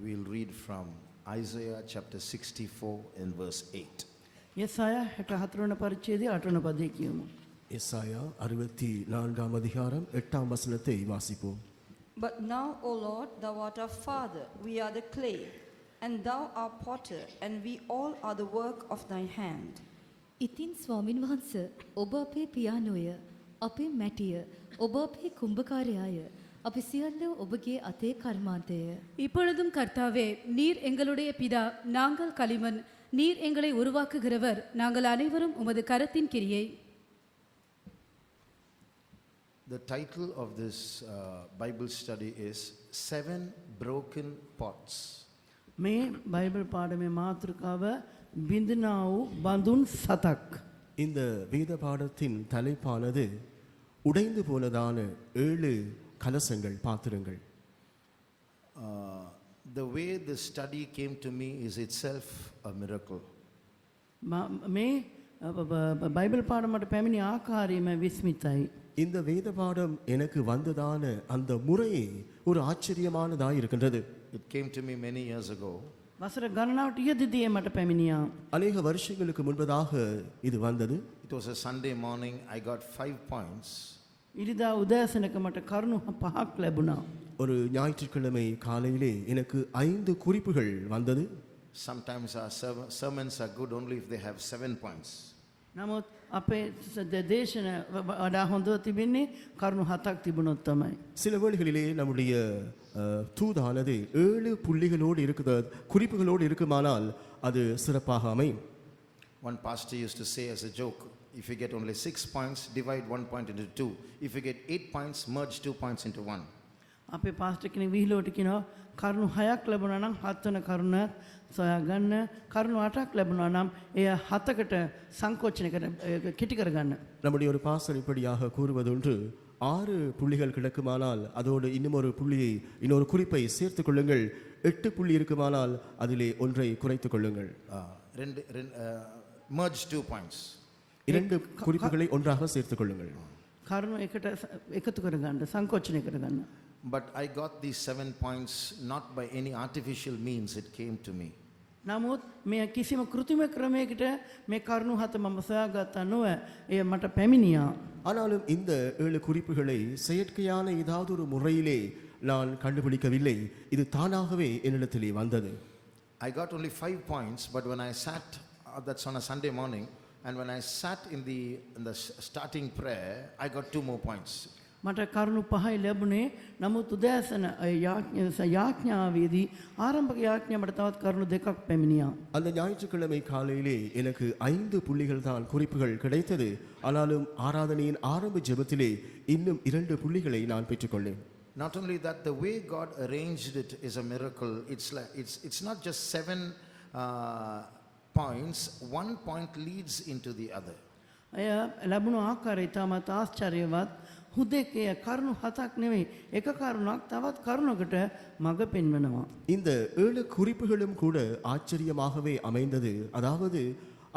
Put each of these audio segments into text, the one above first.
we'll read from Isaiah chapter 64 and verse 8. යසායා 64 වන පරිච්ඡේදයේ 8 වන පදයේ කියමු. எசாயா 64 அதிகாரம் 8 வசனத்தை வாசிப்போம். But now, O Lord, thou art our Father, we are the clay, and thou art potter, and we all are the work of thy hand. ඉතින් ස්වාමින් වහන්සේ ඔබ අපේ පියානෝය අපේ මැටිය ඔබ අපේ කුඹකාරයාය අපි සියල්ල ඔබගේ අතේ කර්මාන්තය. இப்பொழுதும் கர்த்தாவே நீர் எங்களுடைய பிதா நாங்கள் களிமண் நீர் எங்களை உருவாக்குகிறவர் நாங்கள் அனைவரும் உமது கரத்தின் கிரியை. The title of this Bible study is Seven Broken Pots. මේ බයිබල් පාඩමේ මාතෘකාව බින්දනා වූ බඳුන් සතක්. இந்த வேத பாடத்தின் தலைப்பானது உடைந்து போனதான 7 கலசங்கள் பாத்திரங்கள். The way the study came to me is itself a miracle. මේ බයිබල් පාඩමට පැමිණි ආකාරයම විස්මිතයි. இந்த வேத பாடம் எனக்கு வந்ததான அந்த முறையே ஒரு ஆச்சரியமானதாய் இருக்கின்றது. It came to me many years ago. වසර ගණනාවට ඉහතදී මට පැමිණියා. அநேக வருஷங்களுக்கு முன்பதாக இது வந்தது. It was a Sunday morning. I got 5 points. ඉරිදා උදෑසනක මට කරුණු 5ක් ලැබුණා. ஒரு ஞாயிற்றுக்கிழமை காலையிலே எனக்கு 5 குறிப்புகள் வந்தது. Sometimes our sermons are good only if they have 7 points. නමුත් අපේ දේශන වඩා හොඳව තිබෙන්නේ කරුණු 7ක් තිබුණොත් තමයි. சில வேளைகளிலே நம்முடைய தூதானது 7 புள்ளிகளோடு குறிப்புகளோடு இருக்குமானால் அது சிறப்பாக அமையும். One pastor used to say as a joke, if you get only 6 points, divide 1 point into 2. If you get 8 points, merge 2 points into 1. අපේ පාස්ටර් කෙනෙක් විහිළුවට කියනවා කරුණු 6ක් ලැබුණා නම් 7 වෙන කරුණ සොයා ගන්න, කරුණු 8ක් ලැබුණා නම් එය 7කට සංකෝචනය කෙටි කරගන්න. நம்முடைய ஒரு பாஸ்டர் இப்படியாக கூறுவதொன்று 6 புள்ளிகள் கிடைக்குமானால் அதோடு இன்னொரு குறிப்பை சேர்த்துக் கொள்ளுங்கள். 8 புள்ளி இருக்குமானால் அதிலே ஒன்றை குறைத்துக் கொள்ளுங்கள். merge 2 points. 2 குறிப்புகளை ஒன்றாக சேர்த்துக் கொள்ளுங்கள். කරුණු එකට එකතු කරගන්න, සංකෝචනය කරගන්න. But I got these 7 points not by any artificial means. It came to me. නමුත් මේ කිසිම කෘත්‍රිම ක්‍රමයකට මේ කරුණු 7 මම සොයාගත්තා නොව එය මට පැමිණියා. ஆனாலும் இந்த 7 குறிப்புகளை செயற்கையான ஏதாவது ஒரு முறையிலே நான் கண்டுபிடிக்கவில்லை. இது தானாகவே என்னிடத்திலே வந்தது. I got only 5 points, but when I sat, that's on a Sunday morning, and when I sat in the starting prayer, I got 2 more points. මට කරුණු 5යි ලැබුණේ. නමුත් උදෑසන යාඥාවේදී ආරම්භක යාඥා මට තවත් කරුණු 2ක් පැමිණියා. அந்த ஞாயிற்றுக்கிழமை காலையிலே எனக்கு 5 புள்ளிகள் தான் குறிப்புகள் கிடைத்தது. ஆனாலும் ஆராதனையின் ஆரம்ப ஜெபத்திலே இன்னும் 2 புள்ளிகளை நான் பெற்றுக்கொண்டேன். Not only that, the way God arranged it is a miracle. It's not just 7 points. 1 point leads into the other. එය ලැබුණු ආකාරය ඉතාමත් ආශ්චර්යවත්. හුදෙක් එය කරුණු 7ක් නෙවෙයි, එක කරුණක් තවත් කරුණකට මඟ පෙන්වනවා. இந்த 7 குறிப்புகளும் கூட ஆச்சரியமாகவே அமைந்தது. அதாவது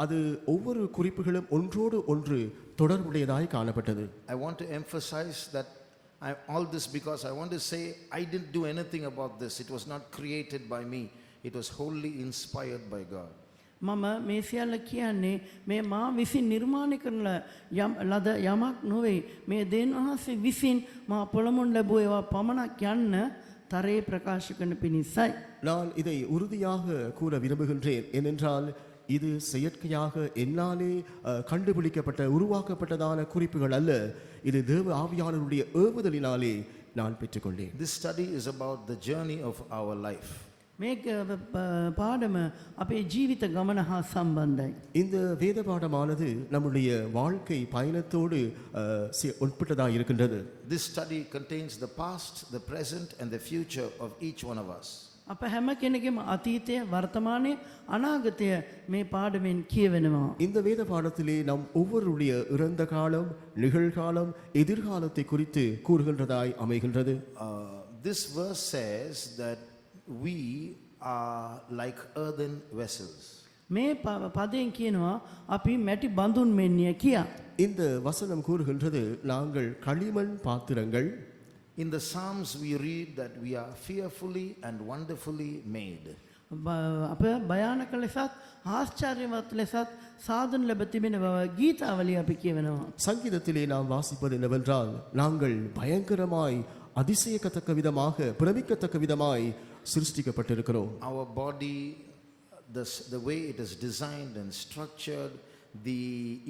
அது ஒவ்வொரு குறிப்புகளும் ஒன்றோடு ஒன்று தொடர்புடையதாய் காணப்பட்டது. I want to emphasize that all this because I want to say I didn't do anything about this. It was not created by me. It was wholly inspired by God. මම මේ සියල්ල කියන්නේ මේ මා විසින් නිර්මාණය කරන ලද යමක් නොවේ. මේ දෙවියන් වහන්සේ විසින් මා පොළොමුන් ලැබුව ඒවා පමණක් යන්න තරේ ප්‍රකාශ කරන පිණිසයි. நான் இதை உறுதியாக கூற விரும்புகின்றேன். ஏனென்றால் இது செயற்கையாக என்னாலே கண்டுபிடிக்கப்பட்ட உருவாக்கப்பட்டதான குறிப்புகள் அல்ல. இது தேவ ஆவியானவருடைய ஏவுதலினாலே நான் பெற்றுக்கொண்டேன். This study is about the journey of our life. මේ පාඩම අපේ ජීවිත ගමන හා සම්බන්ධයි. இந்த வேத பாடமானது நம்முடைய வாழ்க்கை பயணத்தோடு உட்பட்டதாக இருக்கின்றது. This study contains the past, the present and the future of each one of us. අප හැම කෙනෙකුම අතීතය, වර්තමානයේ, අනාගතය මේ පාඩමෙන් කියවෙනවා. இந்த வேத பாடத்திலே நாம் ஒவ்வொருடைய இறந்த காலம், நிகழ்காலம், எதிர்காலத்தை குறித்து கூறுகின்றதாய் அமைகின்றது. This verse says that we are like earthen vessels. මේ පදයෙන් කියනවා අපි මැටි බඳුන් මෙන්නිය කියා. இந்த வசனம் கூறுகின்றது நாங்கள் களிமண் பாத்திரங்கள். In the Psalms, we read that we are fearfully and wonderfully made. අප භයානක ලෙසත් ආශ්චර්යවත් ලෙසත් සාධන ලැබ තිබෙන බව ගීතාවලිය අපි කියවෙනවා. சங்கீதத்திலே நாம் வாசிப்பது என்னவென்றால் நாங்கள் பயங்கரமாய் அதிசயக்கத்தக்க விதமாக பிரமிக்கத்தக்க விதமாய் சிருஷ்டிக்கப்பட்டிருக்கிறோம். Our body, the way it is designed and structured, the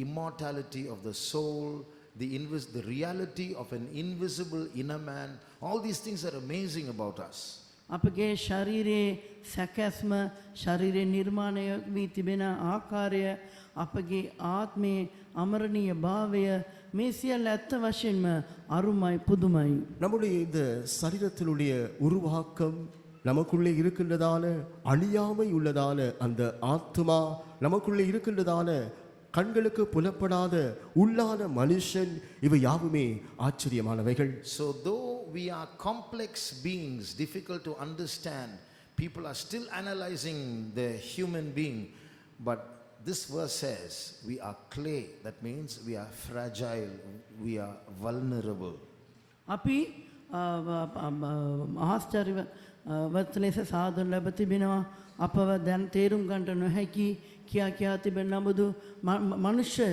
immortality of the soul, the reality of an invisible inner man, all these things are amazing about us. අපගේ ශරීරයේ සැකැස්ම ශරීරයේ නිර්මාණය වී තිබෙන ආකාරය අපගේ ආත්මයේ අමරණීය භාවය මේ සියල්ල ඇත්ත වශයෙන්ම අරුමයි පුදුමයි. நம்முடைய இந்த சரீரத்தினுடைய உருவாக்கம் நமக்குள்ளே இருக்கின்றதான அழியாமை உள்ளதான அந்த ஆத்மா நமக்குள்ளே இருக்கின்றதான கண்களுக்கு புலப்படாத உள்ளான மனுஷன் இவை யாவுமே ஆச்சரியமானவைகள். So though we are complex beings, difficult to understand, people are still analyzing the human being, but this verse says we are clay. That means we are fragile, we are vulnerable. අපි ආශ්චර්යවත් ලෙස සාධන ලැබ තිබෙනවා. අපව දැන් තේරුම් ගන්නට නොහැකි කියා තිබෙන නමුදු මනුෂ්‍ය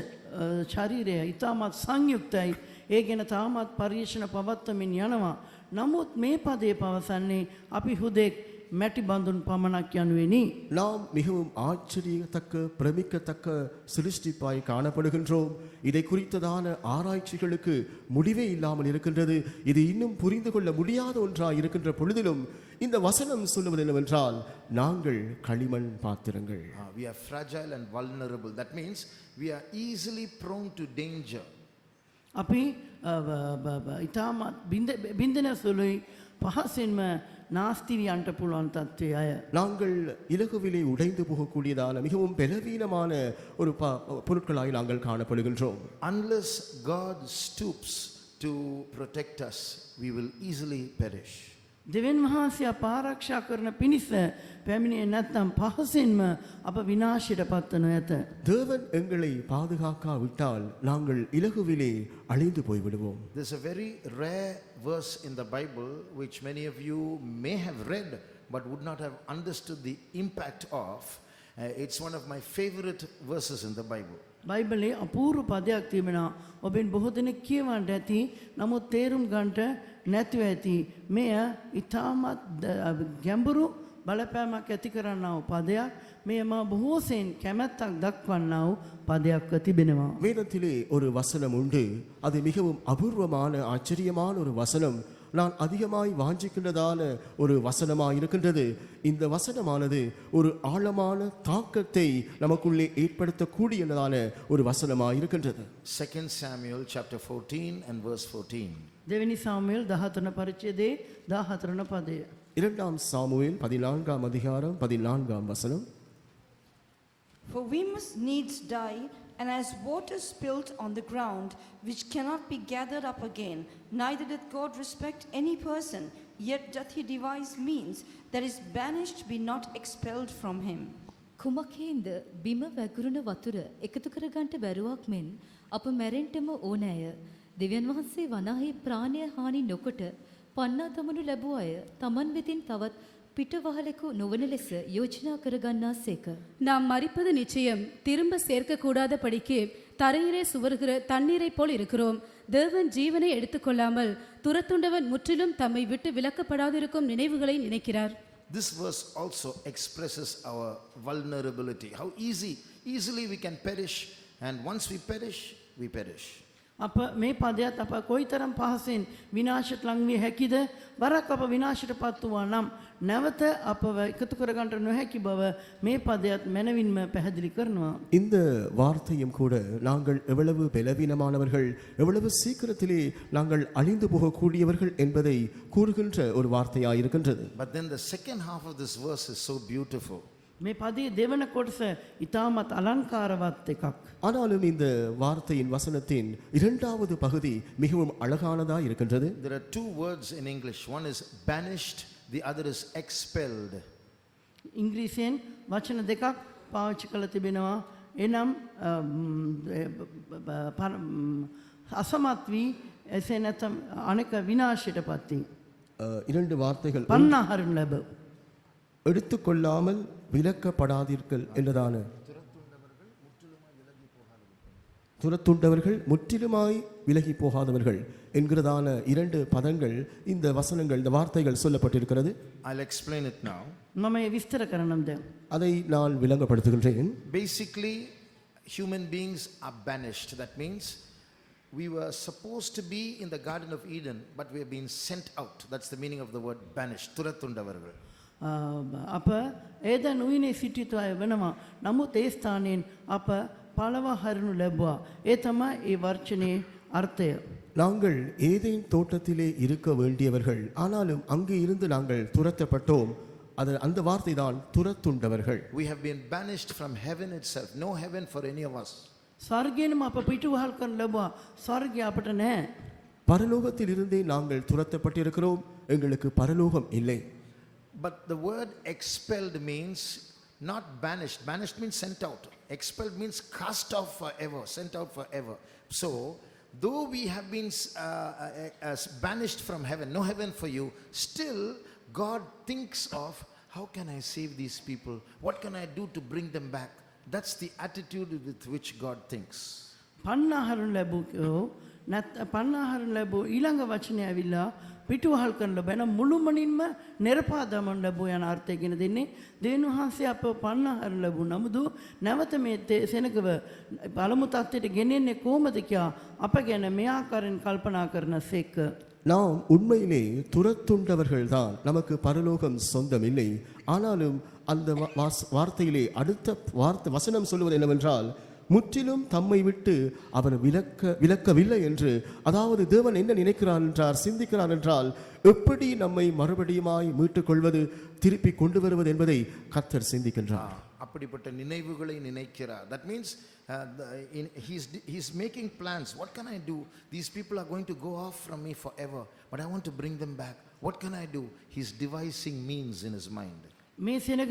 ශරීරය ඉතාමත් සංයුක්තයි. ඒ ගැන තාමත් පරීක්ෂණ පවත්වමින් යනවා. නමුත් මේ පදේ පවසන්නේ අපි හුදෙක් මැටි බඳුන් පමණක් යනුවෙනි. நாம் மிகவும் ஆச்சரியத்தக்க பிரமிக்கத்தக்க சிருஷ்டிப்பாய் காணப்படுகின்றோம். இதை குறித்ததான ஆராய்ச்சிகளுக்கு முடிவே இல்லாமல் இருக்கின்றது. இது இன்னும் புரிந்து கொள்ள முடியாத ஒன்றாய் இருக்கின்ற பொழுதிலும் இந்த வசனம் சொல்லுவது என்னவென்றால் நாங்கள் களிமண் பாத்திரங்கள். We are fragile and vulnerable. That means we are easily prone to danger. අපි ඉතාමත් බින්දන සුළුයි පහසෙන්ම නාස්ති වියන්ට පුළුවන් තත්ත්වයේ අය. நாங்கள் இலகுவிலே உடைந்து போகக்கூடியதான மிகவும் பலவீனமான ஒரு பொருட்களாய் நாங்கள் காணப்படுகின்றோம். Unless God stoops to protect us, we will easily perish. දෙවන් වහන්සේ අප ආරක්ෂා කරන පිණිස පැමිණියේ නැත්නම් පහසින්ම අප විනාශයට පත්වනු ඇත. தேவன் எங்களை பாதுகாக்காவிட்டால் நாங்கள் இலகுவிலே அழிந்து போய்விடுவோம். There's a very rare verse in the Bible which many of you may have read but would not have understood the impact of. It's one of my favorite verses in the Bible. බයිබලයේ අපූර්ව පදයක් තිබෙනවා. ඔබෙන් බොහෝ දෙනෙක් කියවන්නට ඇති. නමුත් තේරුම් ගන්නට නැතුව ඇති. මෙය ඊටමත් ගැඹුරු බලපෑමක් ඇති කරන්නා වූ පදයක්. මෙය මා බොහෝසෙන් කැමැත්තක් දක්වන්නා වූ පදයක්ව තිබෙනවා. வேதத்திலே ஒரு வசனம் உண்டு. அது மிகவும் அபூர்வமான ஆச்சரியமான ஒரு வசனம். நான் அதிகமாய் வாஞ்சிக்கின்றதான ஒரு வசனமாய் இருக்கின்றது. இந்த வசனமானது ஒரு ஆழமான தாக்கத்தை நமக்குள்ளே ஏற்படுத்தக்கூடியதான ஒரு வசனமாய் இருக்கின்றது. 2 Samuel chapter 14 and verse 14. දෙවෙනි සාමුවෙල් 14 පරිච්ඡේදයේ 14 පදය. இரண்டாம் சாமுவேல் 14ஆம் அதிகாரம் 14ஆம் வசனம். For we must needs die, and as water spilt on the ground, which cannot be gathered up again, neither doth God respect any person, yet doth he devise means that his banished be not expelled from him. කුමකේන්ද බිම වැගුරුණ වතුර එකතු කරගන්නට බැරුවක් මෙන් අප මැරෙන්නටම ඕනෑය. දෙවියන් වහන්සේ වනාහි ප්‍රාණය හානි නොකොට පන්නා තමනු ලැබුව අය තමන් වෙතින් තවත් පිටවහලෙකු නොවන ලෙස யோசனா කරගන්නාසේක. நாம் மரிப்பது நிச்சயம், திரும்ப சேர்க்கக்கூடாத படிக்கு தரையிலே சுவருகிற தண்ணீரை போல் இருக்கிறோம். தேவன் ஜீவனை எடுத்துக்கொள்ளாமல் துரத்துண்டவன் முற்றிலும் தம்மை விட்டு விலக்கப்படாதிருக்கும் நினைவுகளை நினைக்கிறார். This verse also expresses our vulnerability. How easily we can perish, and once we perish. අප මේ පදයට අප කොයිතරම් පහසෙන් විනාශයට ලං විය හැකිද? වරක් අප විනාශයට පත් වූවා නම් නැවත අපව එකතු කරගන්නට නොහැකි බව මේ පදයට මනවින්ම පැහැදිලි කරනවා. இந்த வார்த்தையும் கூட நாங்கள் எவ்வளவு பலவீனமானவர்கள், எவ்வளவு சீக்கிரத்திலே நாங்கள் அழிந்து போகக்கூடியவர்கள் என்பதை கூறுகின்ற ஒரு வார்த்தையாய் இருக்கின்றது. But then the second half of this verse is so beautiful. මේ පදයේ දෙවන කොටස ඊටමත් අලංකාරවත් එකක්. ஆனாலும் இந்த வார்த்தையின் வசனத்தின் இரண்டாவது பகுதி மிகவும் அழகானதா இருக்கின்றது. There are two words in English. One is banished, the other is expelled. ඉංග්‍රීසියෙන් වචන දෙකක් පාවිච්චි කරලා තිබෙනවා. එනම් අසමත් වී එසේ නැත්නම් අනෙක විනාශයට පත් වී இரண்டு வார்த்தைகள் පන්නහරින් ලැබ. எடுத்துக்கொள்ளாமல் விலக்கப்படாதீர்கள் என்றதான துரத்துண்டவர்கள் முற்றிலுமாய் விலகி போகாதவர்கள் என்கிறதான இரண்டு பதங்கள் இந்த வசனங்கள் இந்த வார்த்தைகள் சொல்லப்பட்டிருக்கிறது. I'll explain it now. මම මේ විස්තර කරනම් දැන්. அதை நான் விளங்கப்படுத்துகின்றேன். Basically, human beings are banished. That means we were supposed to be in the Garden of Eden, but we have been sent out. That's the meaning of the word banished. Thurathundavargal. අප ඒදැන් උයනේ සිටිතු අය වෙනවා. නමුත් ඒ ස්ථානයෙන් අප පළව හරිනු ලැබුවා. ඒ තමයි ඒ වර්චනයේ අර්ථය. நாங்கள் ஏதேன் தோட்டத்திலே இருக்க வேண்டியவர்கள், ஆனாலும் அங்கே இருந்து நாங்கள் துரத்தப்பட்டோம். அது அந்த வார்த்தை தான் துரத்துண்டவர்கள். We have been banished from heaven itself. No heaven for any of us. ස්වර්ගයෙන්ම අප පිටුවහල් කරනු ලැබුවා. ස්වර්ගය අපට නැහැ. பரலோகத்தில் இருந்தே நாங்கள் துரத்தப்பட்டிருக்கிறோம், எங்களுக்கு பரலோகம் இல்லை. But the word expelled means not banished. Banished means sent out. Expelled means cast off forever, sent out forever. So, though we have been banished from heaven, no heaven for you, still God thinks of how can I save these people? What can I do to bring them back? That's the attitude with which God thinks. පන්නහරින් ලැබුවෝ නැත් පන්නහරින් ලැබුව ඊළඟ වචනය ඇවිල්ලා පිටුවහල් කරන ලැබෙන මුළුමනින්ම නිර්පා දමන ලැබුව යන අර්ථය ගෙන දෙන්නේ. දෙවියන් වහන්සේ අප පන්නහරින් ලැබු නමුදු නැවත මේ සෙනගව පළමු තත්ත්වයට ගෙනෙන්නේ කොහොමද කියා අප ගැන මේ ආකාරයෙන් කල්පනා කරන සේක. நாம் உண்மையிலே துரத்துண்டவர்கள் தான், நமக்கு பரலோகம் சொந்தம் இல்லை. ஆனாலும் அந்த வார்த்தையிலே அடுத்த வார்த்தை வசனம் சொல்லுவது என்னவென்றால், முற்றிலும் தம்மை விட்டு அவர் விலக்கவில்லை என்று, அதாவது தேவன் என்ன நினைக்கிறார் என்றார், சிந்திக்கிறார் என்றால், எப்படி நம்மை மறுபடியுமாய் மீட்டுக் கொள்வது, திருப்பி கொண்டு வருவது என்பதை கர்த்தர் சிந்திக்கின்றார். அப்படிப்பட்ட நினைவுகளை நினைக்கிறார். That means he's making plans. What can I do? These people are going to go off from me forever, but I want to bring them back. What can I do? He's devising means in his mind. මේ සෙනග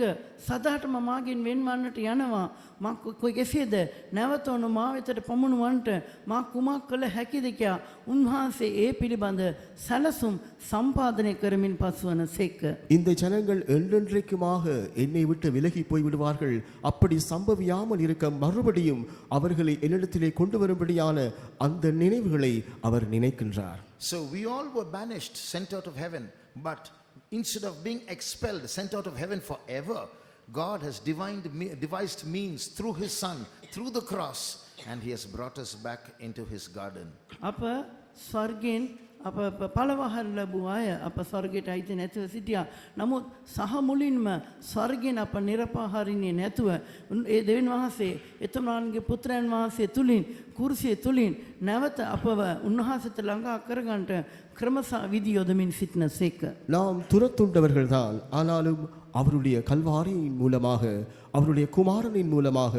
සදාටම මාගෙන් වෙන්වන්නට යනවා. මා කොයි කෙසේද නැවත ඔන්න මා වෙතට පමුණුවන්ට මා කුමක් කළ හැකිද කියා උන්වහන්සේ ඒ පිළිබඳ සැලසුම් සම්පාදනය කරමින් පසුවන සේක. இந்த ஜனங்கள் என்றென்றைக்குமாக என்னை விட்டு விலகி போய்விடுவார்கள், அப்படி சம்பவியாமல் இருக்க மறுபடியும் அவர்களை என்னிடத்திலே கொண்டு வரும்படியான அந்த நினைவுகளை அவர் நினைக்கின்றார். So we all were banished, sent out of heaven, but instead of being expelled, sent out of heaven forever, God has devised means through his son, through the cross, and he has brought us back into his garden. අප ස්වර්ගයෙන් අප පළවහල් ලැබුව අය අප ස්වර්ගයට අයිති නැතුව සිටියා. නමුත් සහ මුලින්ම ස්වර්ගයෙන් අප නිරපාහරින්නේ නැතුව ඒ දෙවියන් වහන්සේ එතුමාන්ගේ පුත්‍රයන් වහන්සේ තුලින් කුරුසිය තුලින් නැවත අපව උන්වහන්සේට ළඟා කරගන්නට ක්‍රමස විදි යොදමින් සිටින සේක. நாம் துரத்துண்டவர்கள் தான், ஆனாலும் அவருடைய கல்வாரியின் மூலமாக, அவருடைய குமாரனின் மூலமாக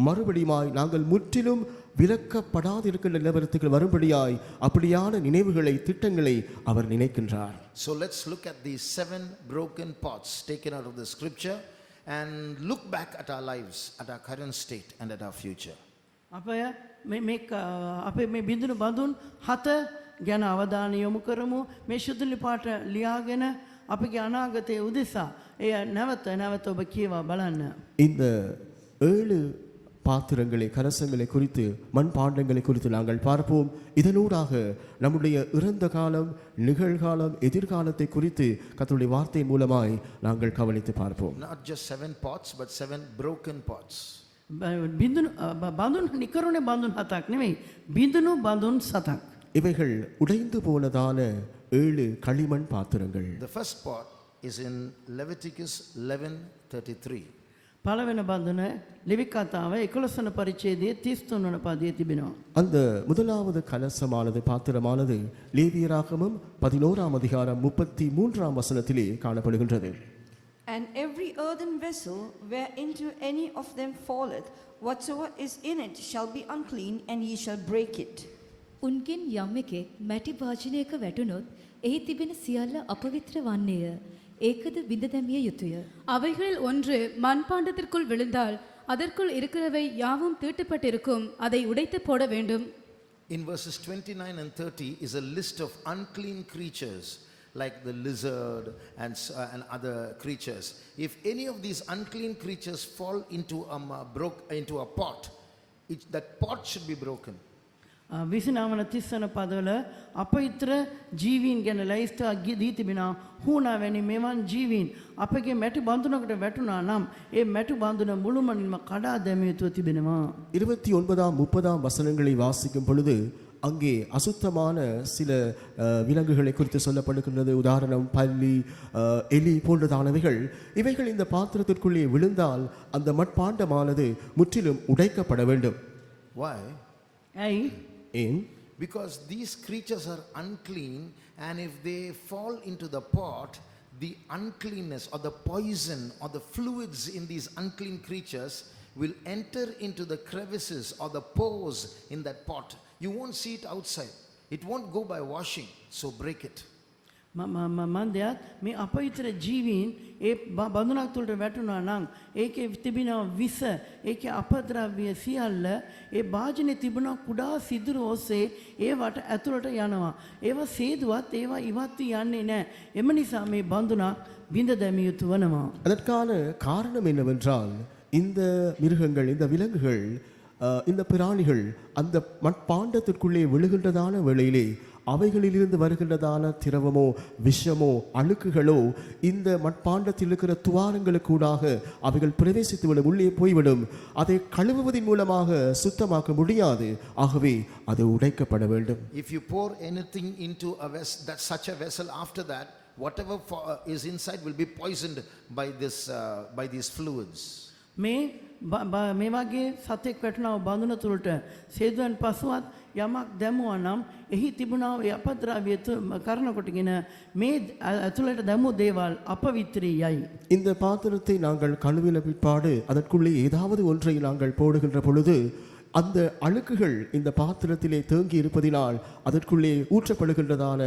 மறுபடியுமாய் நாங்கள் முற்றிலும் விலக்கப்படாதிருக்கின்ற நிலவரத்துக்கு வரும்படியாய் அப்படியான நினைவுகளை, திட்டங்களை அவர் நினைக்கின்றார். So let's look at these 7 broken pots taken out of the scripture and look back at our lives, at our current state and at our future. අපය අපේ මේ බිඳුණු බඳුන් 7 ගැන අවධානය යොමු කරමු. මේ ශුද්ධ පාට ලියාගෙන අපගේ අනාගතයේ උදෙසා එය නැවත නැවත ඔබ කියවා බලන්න. இந்த 7 பாத்திரங்களை, கலசங்களை குறித்து, மண்பாண்டங்களை குறித்து நாங்கள் பார்ப்போம். இதனூடாக நம்முடைய இறந்த காலம், நிகழ்காலம், எதிர்காலத்தை குறித்து கர்த்தருடைய வார்த்தை மூலமாய் நாங்கள் கவனித்து பார்ப்போம். Not just 7 pots, but 7 broken pots. බිඳුණු බඳුන් නිකරුණේ බඳුන් 7ක් නෙමෙයි, බිඳුණු බඳුන් 7ක්. இவைகள் உடைந்து போனதான 7 களிமண் பாத்திரங்கள். The first pot is in Leviticus 11:33. පළවෙන බඳුන ලෙවිකතාව 11 වන පරිච්ඡේදයේ 33 වන පදයේ තිබෙනවා. அந்த முதலாவது கலசமானது, பாத்திரமானது லேவியராகமம் 11ஆம் அதிகாரம் 33ஆம் வசனத்திலே காணப்படுகின்றது. And every earthen vessel whereinto any of them falleth, whatsoever is in it shall be unclean, and ye shall break it. උන්ගෙන් යම් එකෙක් මැටි භාජනයක වැටුනොත් එහි තිබෙන සියල්ල අපවිත්‍ර වන්නේය. ඒකද විඳ දැමිය යුතුය. அவைகளில் ஒன்று மண்பாண்டத்திற்குள் விழுந்தால் அதற்குள் இருக்கிறவை யாவும் தீட்டுப்பட்டிருக்கும், அதை உடைத்து போட வேண்டும். in verses 29 and 30 is a list of unclean creatures like the lizard and other creatures. If any of these unclean creatures fall into a pot, that pot should be broken. 29 වන 30 වන පදවල අපවිත්‍ර ජීවීන් ගැන ලයිස්ට් දී තිබෙනවා. හුණා වැනි මෙවන් ජීවීන් අපගේ මැටි බඳුනකට වැටුණා නම් ඒ මැටි බඳුන මුළුමනින්ම කඩා දැමිය යුතුව තිබෙනවා. 29 30 வசனங்களை வாசிக்கும் பொழுது அங்கே அசுத்தமான சில விலங்குகளை குறித்து சொல்லப்படுகின்றது. உதாரணம் பல்லி, எலி போன்றதானவைகள். இவைகள் இந்த பாத்திரத்திற்குள்ளே விழுந்தால் அந்த மட்பாண்டமானது முற்றிலும் உடைக்கப்பட வேண்டும். Why? ඇයි? ஏன்? Because these creatures are unclean, and if they fall into the pot, the uncleanness or the poison or the fluids in these unclean creatures will enter into the crevices or the pores in that pot. You won't see it outside. It won't go by washing. So break it. මන්දයත් මේ අපවිත්‍ර ජීවීන් ඒ බඳුනක් තුළට වැටුණා නම් ඒකේ තිබෙන විස, ඒකේ අපද්‍රව්‍ය සියල්ල ඒ භාජනයේ තිබුණ කුඩා සිදුරු ඔස්සේ ඒවට ඇතුළට යනවා. ඒවා සේදුවත් ඒවා ඉවත් වී යන්නේ නැහැ. එම නිසා මේ බඳුනක් බිඳ දැමිය යුතු වනවා. அதற்கான காரணம் என்னவென்றால் இந்த மிருகங்கள், இந்த விலங்குகள், இந்த பிராணிகள் அந்த மட்பாண்டத்திற்குள்ளே விழுகின்றதான வேளையிலே அவைகளிலிருந்து வருகின்றதான திரவமோ விஷமோ அழுக்குகளோ இந்த மட்பாண்டத்தில் இருக்கிற துவாரங்களுக்கூடாக அவைகள் பிரவேசித்துவிடும், உள்ளே போய்விடும். அதை கழுவுவதன் மூலமாக சுத்தமாக்க முடியாது. ஆகவே அது உடைக்கப்பட வேண்டும். If you pour anything into a vessel, that such a vessel, after that whatever is inside will be poisoned by these fluids. මේ වගේ සතෙක් වැටුණා බඳුන තුළට සේදුවෙන් පසුවත් යමක් දැමුවා නම් එහි තිබුණා ඒ අපද්‍රව්‍ය කරන කොටගෙන මේ ඇතුළට දැමු දේවල් අපවිත්‍රයයි. இந்த பாத்திரத்தை நாங்கள் கழுவின பிற்பாடு அதற்குள்ளே ஏதாவது ஒன்றை நாங்கள் போடுகின்ற பொழுது அந்த அழுக்குகள் இந்த பாத்திரத்திலே தேங்கி இருப்பதினால் அதற்குள்ளே ஊற்றப்படுகின்றதான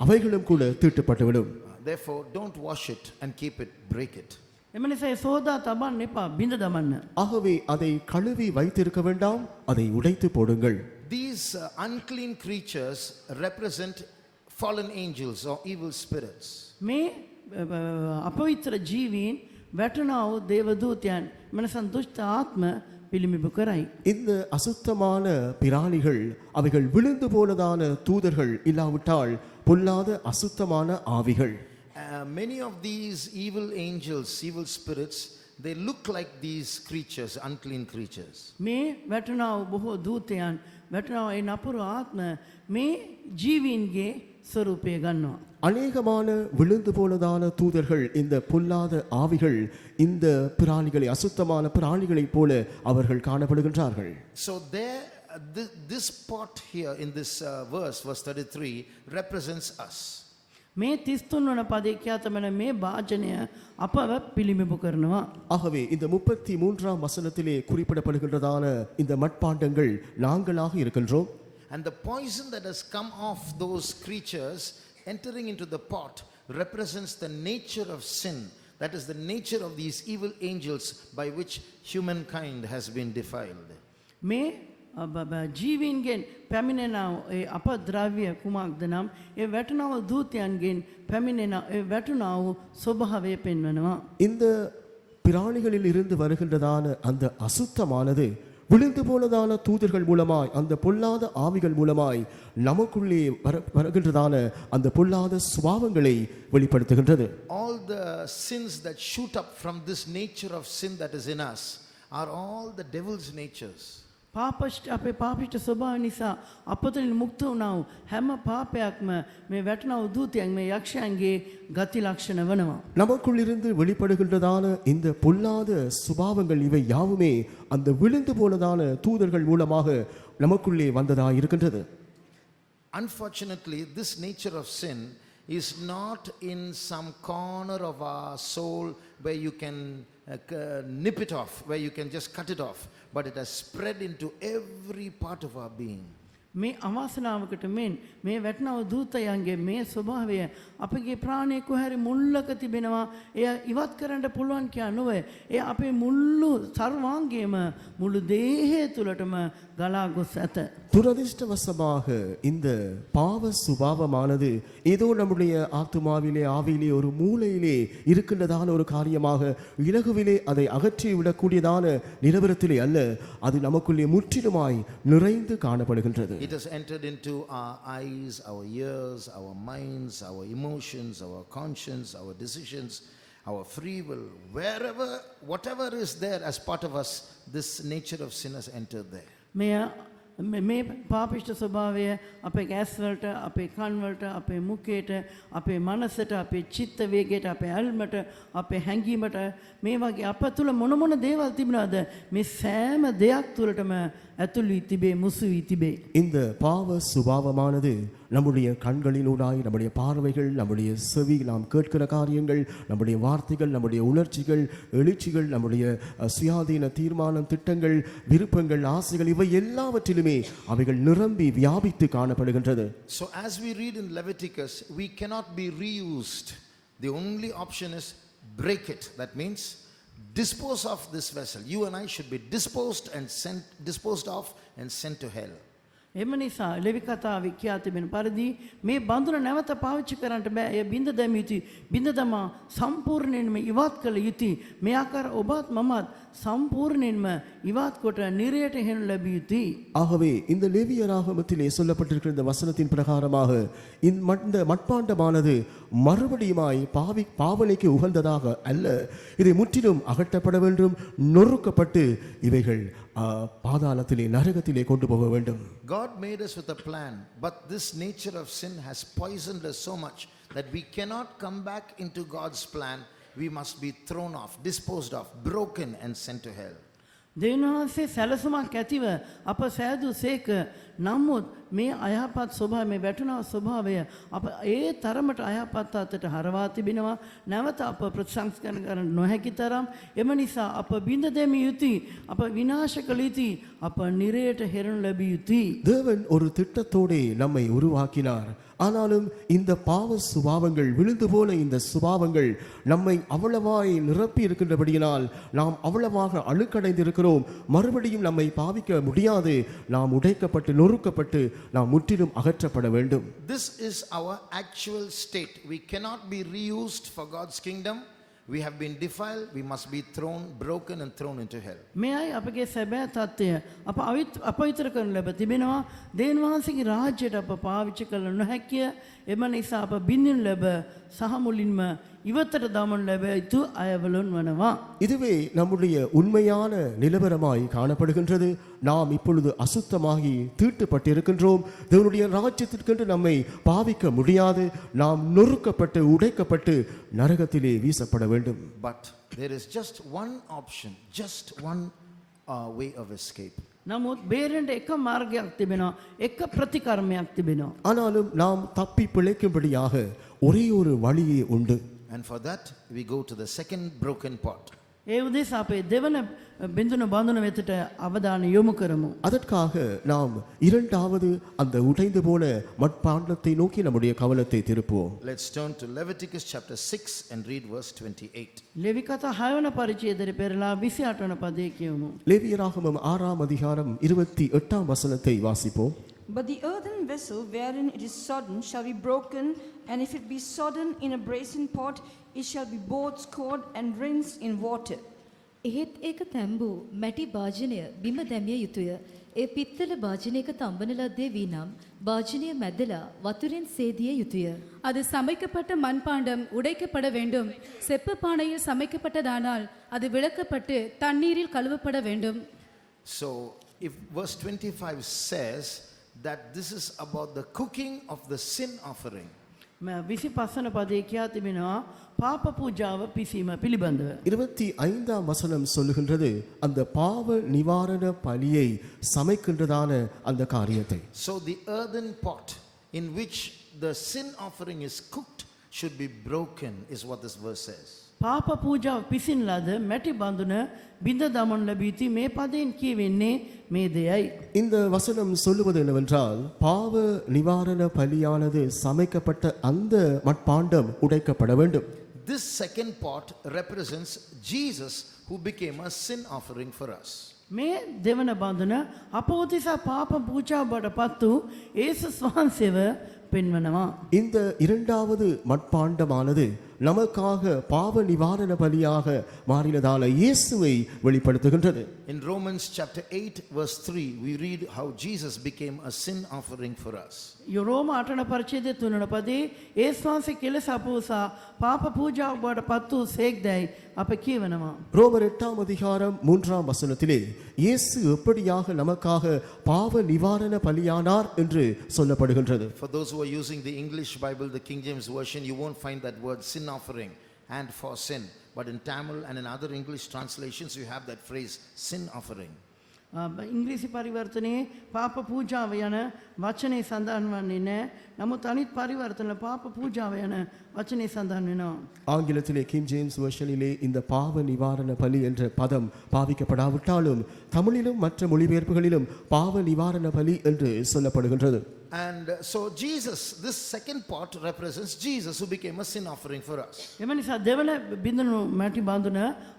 அவைகளும் கூட தீட்டுப்பட்டுவிடும். Therefore don't wash it and keep it, break it. එම නිසා සෝදා තබන්න එපා, බිඳ දමන්න. ஆகவே அதை கழுவி வைத்திருக்க வேண்டாம், அதை உடைத்து போடுங்கள். These unclean creatures represent fallen angels or evil spirits. මේ අපවිත්‍ර ජීවීන් වැටුණා වූ දේවදූතයන් මනසන් දුෂ්ට ආත්ම පිළිඹු කරයි. இந்த அசுத்தமான பிராணிகள் அவைகள் விழுந்து போனதான தூதர்கள் இல்லாவிட்டால் பொல்லாத அசுத்தமான ஆவிகள். Many of these evil angels, evil spirits, they look like these creatures, unclean creatures. මේ වැටුණා වූ බොහෝ දූතයන් වැටුණා වූ ඒ නපුරු ආත්ම මේ ජීවීන්ගේ ස්වරූපය ගන්නවා. அநேகமான விழுந்து போனதான தூதர்கள், இந்த பொல்லாத ஆவிகள் இந்த பிராணிகளை, அசுத்தமான பிராணிகளைப் போல அவர்கள் காணப்படுகின்றார்கள். So this pot here in this verse 33 represents us. මේ 33 වන පදේ කියතමන මේ වාචනය අපව පිළිඹු කරනවා. ஆகவே இந்த 33ஆம் வசனத்திலே குறிப்பிடப்படுகின்றதான இந்த மட்பாண்டங்கள் நாங்களாக இருக்கின்றோம். And the poison that has come off those creatures entering into the pot represents the nature of sin. That is the nature of these evil angels by which humankind has been defiled. මේ ජීවීන්ගෙන් පැමිණෙන ඒ අපද්‍රව්‍ය කුමක්ද නම් ඒ වැටුණා වූ දූතයන්ගෙන් පැමිණෙන ඒ වැටුණා වූ ස්වභාවය පෙන්වනවා. இந்த பிராணிகளில் இருந்து வருகின்றதான அந்த அசுத்தமானது விழுந்து போனதான தூதர்கள் மூலமாய், அந்த பொல்லாத ஆவிகள் மூலமாய் நமக்குள்ளே வருகின்றதான அந்த பொல்லாத சுபாவங்களை வெளிப்படுத்துகின்றது. All the sins that shoot up from this nature of sin that is in us are all the devil's natures. පාපෂ්ට අපේ පාපිෂ්ට ස්වභාව නිසා අපතලින් මුක්ත වුණා වූ හැම පාපයක්ම මේ වැටුණා වූ දූතයන් මේ යක්ෂයන්ගේ ගති ලක්ෂණ වෙනවා. நமக்குள்ளிருந்து வெளிப்படுகின்றதான இந்த பொல்லாத சுபாவங்கள் இவை யாவுமே அந்த விழுந்து போனதான தூதர்கள் மூலமாக நமக்குள்ளே வந்ததாக இருக்கின்றது. Unfortunately, this nature of sin is not in some corner of our soul where you can nip it off, where you can just cut it off, but it has spread into every part of our being. මේ අවාසනාවකට මෙන් මේ වැටනව දූතයන්ගේ මේ ස්වභාවය අපගේ ප්‍රාණය කොහරි මුල්ලක තිබෙනවා එය ඉවත් කරන්න පුළුවන් කියා නොවේ එය අපේ මුළු සර්වාංගයේම මුළු දේහය තුලටම ගලා ගොස් ඇත துரதிர்ஷ்டவசமாக இந்த பாவ சுபாவமானது ஏதோ நம்முடைய ஆத்துமாவிலே ஆவியிலே ஒரு மூலையிலே இருக்கின்றதான ஒரு காரியமாக இலகுவிலே அதை அகற்றி விடக்கூடியதான நிலவரத்திலே அல்ல அது நமக்குள்ளே முற்றிலுமாய் நிறைந்து காணப்படுகின்றது. It has entered into our eyes, our ears, our minds, our emotions, our conscience, our decisions, our free will, wherever, whatever is there as part of us, this nature of sin has entered there. මේ පාපිෂ්ඨ ස්වභාවය අපේ ඇස් වලට අපේ කන් වලට අපේ මුඛයට අපේ මනසට අපේ චිත්ත වේගයට අපේ ඇල්මට අපේ හැඟීමට මේ වගේ අප තුල මොන මොන දේවල් තිබුණාද මේ සෑම දෙයක් තුලටම ඇතුළු වී තිබේ මුසු වී තිබේ இந்த பாவ சுபாவமானது நம்முடைய கண்களினூடாய் நம்முடைய பார்வைகள் நம்முடைய செவி நாம் கேட்கிற காரியங்கள் நம்முடைய வார்த்தைகள் நம்முடைய உணர்ச்சிகள் எழுச்சிகள் நம்முடைய சுயாதீன தீர்மானம் திட்டங்கள் விருப்பங்கள் ஆசைகள் இவை எல்லாவற்றிலுமே அவைகள் நிரம்பி வியாபித்து காணப்படுகின்றது. So as we read in Leviticus, we cannot be reused. The only option is break it. That means dispose of this vessel. You and I should be disposed of and sent to hell. එම නිසා ලෙවි කතාවේ කියා තිබෙන පරිදි මේ බඳුන නැවත පාවිච්චි කරන්නට බෑ. එය බින්ද දැමිය යුතුයි. බින්ද දමා සම්පූර්ණයෙන්ම ඉවත් කළ යුතුයි. මේ ආකාර ඔබත් මමත් සම්පූර්ණයෙන්ම ඉවත් කොට නිරයට හෙනු ලැබිය යුතුයි. ஆகவே இந்த லேவியராகமத்திலே சொல்லப்பட்டிருக்கிற இந்த வசனத்தின் பிரகாரமாக இந்த மட்பாண்டமானது மறுபடியுமாய் பாவனைக்கு உகந்ததாக அல்ல இதை முற்றிலும் அகற்றப்பட வேண்டும் நொறுக்கப்பட்டு இவைகள் பாதாளத்திலே நரகத்திலே கொண்டு போக வேண்டும். God made us with a plan, but this nature of sin has poisoned us so much that we cannot come back into God's plan. We must be thrown off, disposed of, broken and sent to hell. දෙවියන් වහන්සේ සැලසුමක් ඇතිව අප සෑදූ සේක නමුත් මේ අයහපත් ස්වභාවය මේ වැටුණා ස්වභාවය අප ඒ තරමට අයහපත් අතට හරවා තිබෙනවා නැවත අප ප්‍රතිසංස්කරණ කරන්න නොහැකි තරම් එම නිසා අප බිඳ දැමිය යුතුයි අප විනාශ කළ යුතුයි අප නිරයට හෙරණු ලැබිය යුතුයි. தேவன் ஒரு திட்டத்தோடே நம்மை உருவாக்கினார். ஆனாலும் இந்த பாவ சுபாவங்கள் விழுந்து போன இந்த சுபாவங்கள் நம்மை அவ்வளவாய் நிரப்பி இருக்கின்றபடியினால் நாம் அவ்வளவாக அழுக்கடைந்து இருக்கிறோம். மறுபடியும் நம்மை பாவிக்க முடியாது. நாம் உடைக்கப்பட்டு நொறுக்கப்பட்டு நாம் முற்றிலும் அகற்றப்பட வேண்டும். This is our actual state. We cannot be reused for God's kingdom. We have been defiled. We must be broken and thrown into hell. මෙයයි අපගේ සැබෑ තත්ත්වය. අප අපවිතර කරනු ලැබ තිබෙනවා. දෙවියන් වහන්සේගේ රාජ්‍යයට අප පාවිච්චි කළ නොහැකිය. එම නිසා අප බින්දිනු ලැබ සහ මුලින්ම ඉවතට දමනු ලැබ යුතු අයවලුන් වනවා. இதுவே நம்முடைய உண்மையான நிலவரமாய் காணப்படுகின்றது. நாம் இப்பொழுது அசுத்தமாகி தீட்டுப்பட்டிருக்கின்றோம். தேவனுடைய ராஜ்யத்திற்கென்று நம்மை பாவிக்க முடியாது. நாம் நொறுக்கப்பட்டு உடைக்கப்பட்டு நரகத்திலே வீசப்பட வேண்டும். But there is just one option, just one way of escape. නමුත් බේරෙන්ට එක මාර්ගයක් තිබෙනවා. එක ප්‍රතිකර්මයක් තිබෙනවා. ஆனாலும் நாம் தப்பி பிழைக்கும்படியாக ஒரே ஒரு வழியே உண்டு. And for that we go to the second broken pot. ඒ උදෙසා අපේ දෙවන බිඳුන බඳුන වෙතට අවධානය යොමු කරමු. அதற்காக நாம் இரண்டாவது அந்த உடைந்து போன மட்பாண்டத்தை நோக்கி நம்முடைய கவனத்தை திருப்புவோம். Let's turn to Leviticus chapter 6 and read verse 28. ලෙවි කතා 6 වන පරිච්ඡේදයේ පෙරලා 28 වන පදයේ කියමු. லேவியராகமம் 6ஆம் அதிகாரம் 28ஆம் வசனத்தை வாசிப்போம். But the earthen vessel wherein it is sodden shall be broken, and if it be sodden in a brazen pot, it shall be both scoured and rinsed in water. එහෙත් ඒක තැඹූ මැටි භාජනය බිම දැමිය යුතුය. ඒ පිත්තල භාජනයක තම්බන ලද්දේ වී නම් භාජනය මැදලා වතුරෙන් සේදිය යුතුය. அது சமைக்கப்பட்ட மண்பாண்டம் உடைக்கப்பட வேண்டும். செப்பு பானையில் சமைக்கப்பட்டதானால் அது விளக்கப்பட்டு தண்ணீரில் கழுவப்பட வேண்டும். So if verse 25 says that this is about the cooking of the sin offering. 25 වන පදයේ කියා තිබෙනවා පාප පූජාව පිසීම පිළිබඳව. 25ஆம் வசனம் சொல்லுகின்றது அந்த பாவ நிவாரண பலியை சமைக்கின்றதான அந்த காரியத்தை. So the earthen pot in which the sin offering is cooked should be broken is what this verse says. පාප පූජාව පිසින් ලද මැටි බඳුන බිඳ දමන ලැබීති මේ පදයෙන් කියවෙන්නේ මේ දෙයයි. இந்த வசனம் சொல்லுவது என்னவென்றால் பாவ நிவாரண பலியானது சமைக்கப்பட்ட அந்த மட்பாண்டம் உடைக்கப்பட வேண்டும். This second pot represents Jesus who became a sin offering for us. මේ දෙවන බඳුන අප උදෙසා පාප පූජාව බවට පත් වූ යේසුස් වහන්සේව පෙන්වනවා. இந்த இரண்டாவது மட்பாண்டமானது நமக்காக பாவ நிவாரண பலியாக மாறினதான இயேசுவை வெளிப்படுத்துகின்றது. In Romans chapter 8 verse 3 we read how Jesus became a sin offering for us. යොරෝම 8 වන පරිච්ඡේදයේ 3 වන පදේ යේසුස් වහන්සේ කෙලෙස අප උසා පාප පූජාව බවට පත් වූ සේක්දයි අප කියවනවා. ரோமர் 8 அதிகாரம் 3 வசனத்திலே இயேசு எப்படியாக நமக்காக பாவ நிவாரண பலியானார் என்று சொல்லப்படுகின்றது. For those who are using the English Bible, the King James version, you won't find that word sin offering and for sin, but in Tamil and in other English translations you have that phrase sin offering. ඉංග්‍රීසි පරිවර්තනයේ පාප පූජාව යන වචනේ සඳහන් වන්නේ නැහැ. නමුත් අනිත් පරිවර්තන පාප පූජාව යන වචනේ සඳහන් වෙනවා. ஆங்கிலத்திலே கிங் ஜேம்ஸ் வெர்ஷனிலே இந்த பாவ நிவாரண பலி என்ற பதம் பாவிக்கப்படாவிட்டாலும் தமிழிலும் மற்ற மொழிபெயர்ப்புகளிலும் பாவ நிவாரண பலி என்று சொல்லப்படுகின்றது. And so Jesus, this second pot represents Jesus who became a sin offering for us. එම නිසා දෙවන බිඳුණු මැටි බඳුන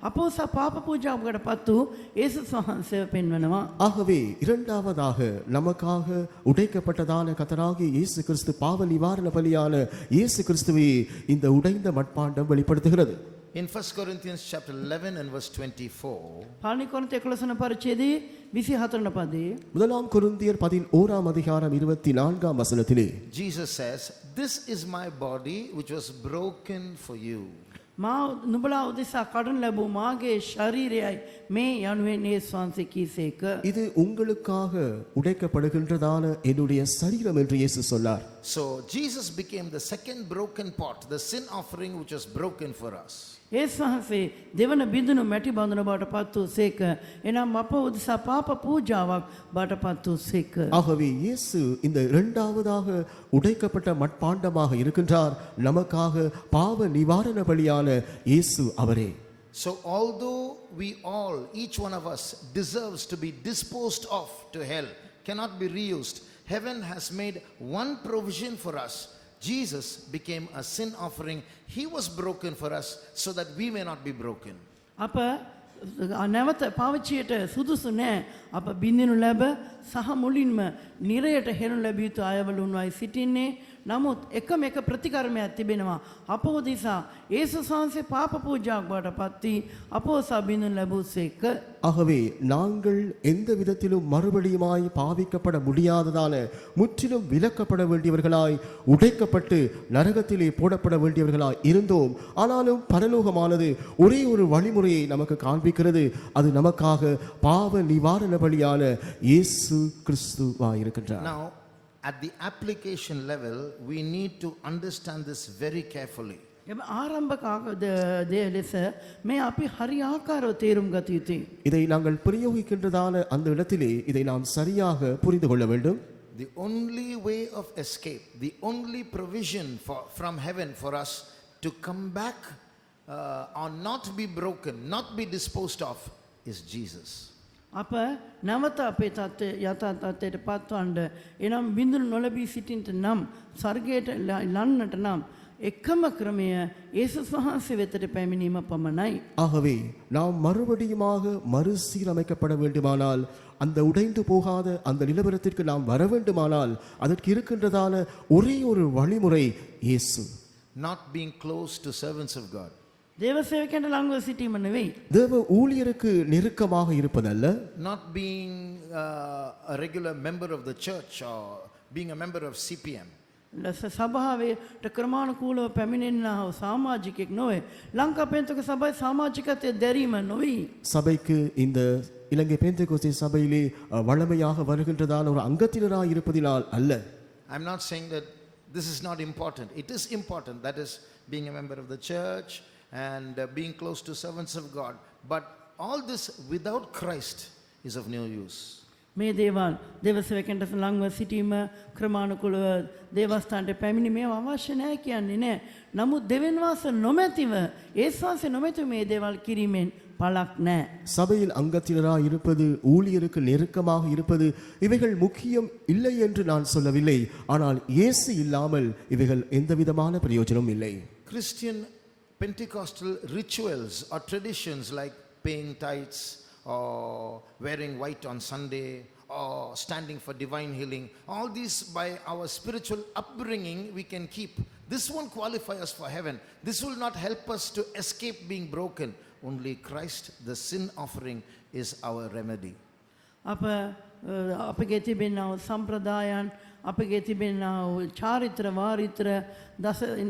අප උසා පාප පූජාවකට පත් වූ යේසුස් වහන්සේව පෙන්වනවා. ஆகவே இரண்டாவதாக நமக்காக உடைக்கப்பட்டதான கர்த்தராகிய இயேசு கிறிஸ்து பாவ நிவாரண பலியான இயேசு கிறிஸ்துவை இந்த உடைந்த மட்பாண்டம் வெளிப்படுத்துகிறது. In 1 Corinthians chapter 11 and verse 24, Pali කොරින්ත 11 වන පරිච්ඡේදයේ 24 වන පදේ முதலாம் கொரிந்தியர் 11 அதிகாரம் 24 வசனத்திலே Jesus says, "This is my body which was broken for you." මා නුඹලා උදෙසා කඩන ලැබූ මාගේ ශරීරයයි මේ යනුවෙන් යේසුස් වහන්සේ කීසේක. இது உங்களுக்காக உடைக்கப்படுகின்றதான என்னுடைய சரீரம் என்று இயேசு சொன்னார். So Jesus became the second broken pot, the sin offering which was broken for us. යේසුස් වහන්සේ දෙවන බිඳුණු මැටි බඳුන බවට පත් වූ සේක. එනම් අප උදෙසා පාප පූජාවක් බවට පත් වූ සේක. ஆகவே இயேசு இந்த இரண்டாவதாக உடைக்கப்பட்ட மட்பாண்டமாக இருக்கின்றார். நமக்காக பாவ நிவாரண பலியான இயேசு அவரே. So although we all, each one of us, deserves to be disposed of to hell, cannot be reused, heaven has made one provision for us. Jesus became a sin offering. He was broken for us so that we may not be broken. අප නැවත පාවිච්චියට සුදුසු නෑ. අප බින්දිනු ලැබ සහ මුලින්ම නිරයට හෙනු ලැබිය යුතු අයවලුන්වයි සිටින්නේ. නමුත් එකම එක ප්‍රතිකර්මයක් තිබෙනවා. අප උදෙසා යේසුස් වහන්සේ පාප පූජාවක් බවට පත් වී අප උදෙසා බින්දිනු ලැබුසේක. ஆகவே நாங்கள் எந்த விதத்திலும் மறுபடியுமாய் பாவிக்கப்பட முடியாததான முற்றிலும் விலக்கப்பட வேண்டியவர்களாய் உடைக்கப்பட்டு நரகத்திலே போடப்பட வேண்டியவர்களாய் இருந்தோம். ஆனாலும் பரலோகமானது ஒரே ஒரு வழிமுறையை நமக்கு காண்பிக்கிறது. அது நமக்காக பாவ நிவாரண பலியான இயேசு கிறிஸ்துவாய் இருக்கின்றார். Now, at the application level, we need to understand this very carefully. එම ආරම්භක දෙය ලෙස මේ අපි හරි ආකාරව තේරුම් ගත යුතුයි. இதை நாங்கள் பிரயோகிக்கின்றதான அந்த இடத்திலே இதை நாம் சரியாக புரிந்து கொள்ள வேண்டும். The only way of escape, the only provision from heaven for us to come back or not be broken, not be disposed of, is Jesus. අප නැවත අපේ තත්ත්වය යථා තත්ත්වයට පත්වන්න එනම් බිඳුනු නොලැබී සිටින්නට නම් ස්වර්ගයට ලන්නට නම් එකම ක්‍රමය යේසුස් වහන්සේ වෙතට පැමිණීම පමණයි. ஆகவே நாம் மறுபடியுமாக மறுசீரமைக்கப்பட வேண்டுமானால் அந்த உடைந்து போகாத அந்த நிலவரத்திற்கு நாம் வர வேண்டுமானால் அதற்கு இருக்கின்றதான ஒரே ஒரு வழிமுறை இயேசு. Not being close to servants of God. දේව සේවකයන්ට ළඟව සිටීම නෙවෙයි. தேவ ஊழியருக்கு நெருக்கமாக இருப்பதல்ல. Not being a regular member of the church or being a member of CPM. සභාවට ක්‍රමානුකූලව පැමිණෙන්නා වූ සමාජිකයෙක් නොවේ. ලංකා පෙන්තක සභාවේ සමාජිකත්වයේ දැරීම නොවේ. சபைக்கு இந்த இலங்கை பெந்தேகோஸ்தே சபையிலே வளமையாக வருகின்றதான ஒரு அங்கத்தினராய் இருப்பதினால் அல்ல. I'm not saying that this is not important. It is important. That is being a member of the church and being close to servants of God. But all this without Christ is of no use. මේ දේවල් දෙවසවකෙන්ට ලංව සිටීම ක්‍රමාණුකුලව දේවස්ථානට පැමිණි මේ අවශ්‍ය නැහැ කියන්නේ නෑ. නමුත් දෙවියන් වහන්සේ නොමැතිව ඒස් වහන්සේ නොමැතිව මේ දේවල් කිරීමෙන් பலக் நே. சபையில் அங்கத்தினராய் இருப்பது, ஊழியருக்கு நெருக்கமாக இருப்பது, இவைகள் முக்கியம் இல்லை என்று நான் சொல்லவில்லை. ஆனால் இயேசு இல்லாமல் இவைகள் எந்தவிதமான பிரயோஜனமும் இல்லை. Christian Pentecostal rituals or traditions like paying tithes or wearing white on Sunday or standing for divine healing, all these by our spiritual upbringing we can keep. This won't qualify us for heaven. This will not help us to escape being broken. Only Christ, the sin offering, is our remedy. අපගේ තිබෙනා වූ සම්ප්‍රදායන්, අපගේ තිබෙනා වූ චාරිත්‍ර වාරිත්‍ර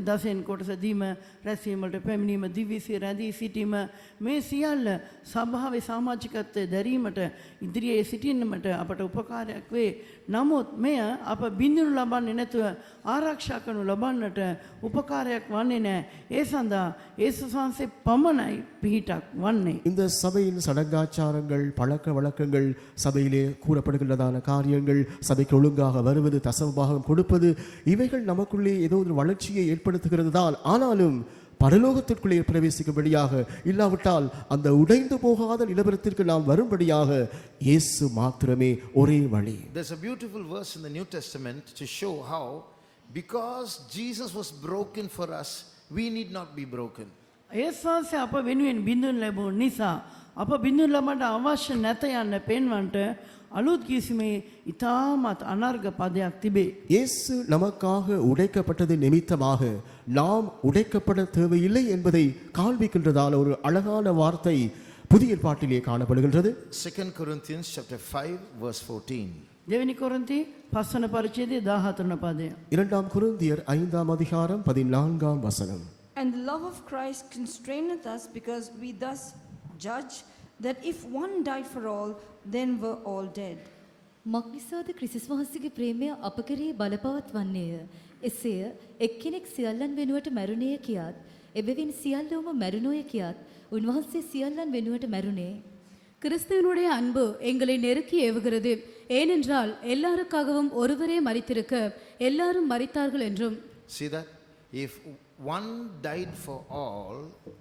දසෙන් කොටස දීම, රැස්වීමට පැමිණීම, දිවිසි රැඳී සිටීම, මේ සියල්ල සභාවේ සමාජිකත්වයේ දැරීමට, ඉදිරියේ සිටින්නමට අපට උපකාරයක් වේ. නමුත් මෙය අප බිඳිනු ලබන්නේ නැතුව ආරක්ෂා කරනු ලබන්නට උපකාරයක් වන්නේ නැහැ. ඒ සඳහා යේසුස් වහන්සේ පමණයි පිහිටක් වන්නේ. இந்த சபையின் சடங்காச்சாரங்கள், பழக்க வழக்கங்கள், சபையிலே கூறப்படுகின்றதான காரியங்கள், சபைக்கு ஒழுங்காக வருவது, தசமபாகம் கொடுப்பது, இவைகள் நமக்குள்ளே ஏதோ ஒரு வளர்ச்சியை ஏற்படுத்துகிறது தான். ஆனாலும் பரலோகத்திற்குள்ளே பிரவேசிக்கும்படியாக, இல்லாவிட்டால் அந்த உடைந்து போகாத நிலவரத்திற்கு நாம் வரும்படியாக இயேசு மாத்திரமே ஒரே வழி. There's a beautiful verse in the New Testament to show how because Jesus was broken for us, we need not be broken. යේසුස් වහන්සේ අප වෙනුවෙන් බිඳුන් ලැබුණ නිසා අප බිඳුන් ලබන්න අවශ්‍ය නැත යන්න පෙන්වන්නට අලුත් කිසිමේ ඉතාමත් අනර්ග පදයක් තිබේ. இயேசு நமக்காக உடைக்கப்பட்டது நிமித்தமாக நாம் உடைக்கப்பட தேவையில்லை என்பதை காண்பிக்கின்றதான ஒரு அழகான வார்த்தை புதிய ஏற்பாட்டிலே காணப்படுகின்றது. 2 Corinthians chapter 5 verse 14. දෙවෙනි කොරින්ති 5 වන පරිච්ඡේදයේ 14 වන පදය. 2 கொரிந்தியர் 5ஆம் அதிகாரம் 14ஆம் வசனம். And the love of Christ constraineth us, because we thus judge that if one died for all, then were all dead. මක්නිසාද ක්‍රිස්තුස් වහන්සේගේ ප්‍රේමය අප කෙරෙහි බලපවත් වන්නේය. එසේය එක්කෙනෙක් සියල්ලන් වෙනුවට මැරුණේ කියාත්, එබැවින් සියල්ලෝම මැරුණෝය කියාත්, උන්වහන්සේ සියල්ලන් වෙනුවට මැරුණේ. கிறிஸ்துவனுடைய அன்பு எங்களை நெருக்கி ஏவுகிறது. ஏனென்றால் எல்லாருக்காகவும் ஒருவரே மரித்திருக்க எல்லாரும் மரித்தார்கள் என்றும். See that? If one died for all,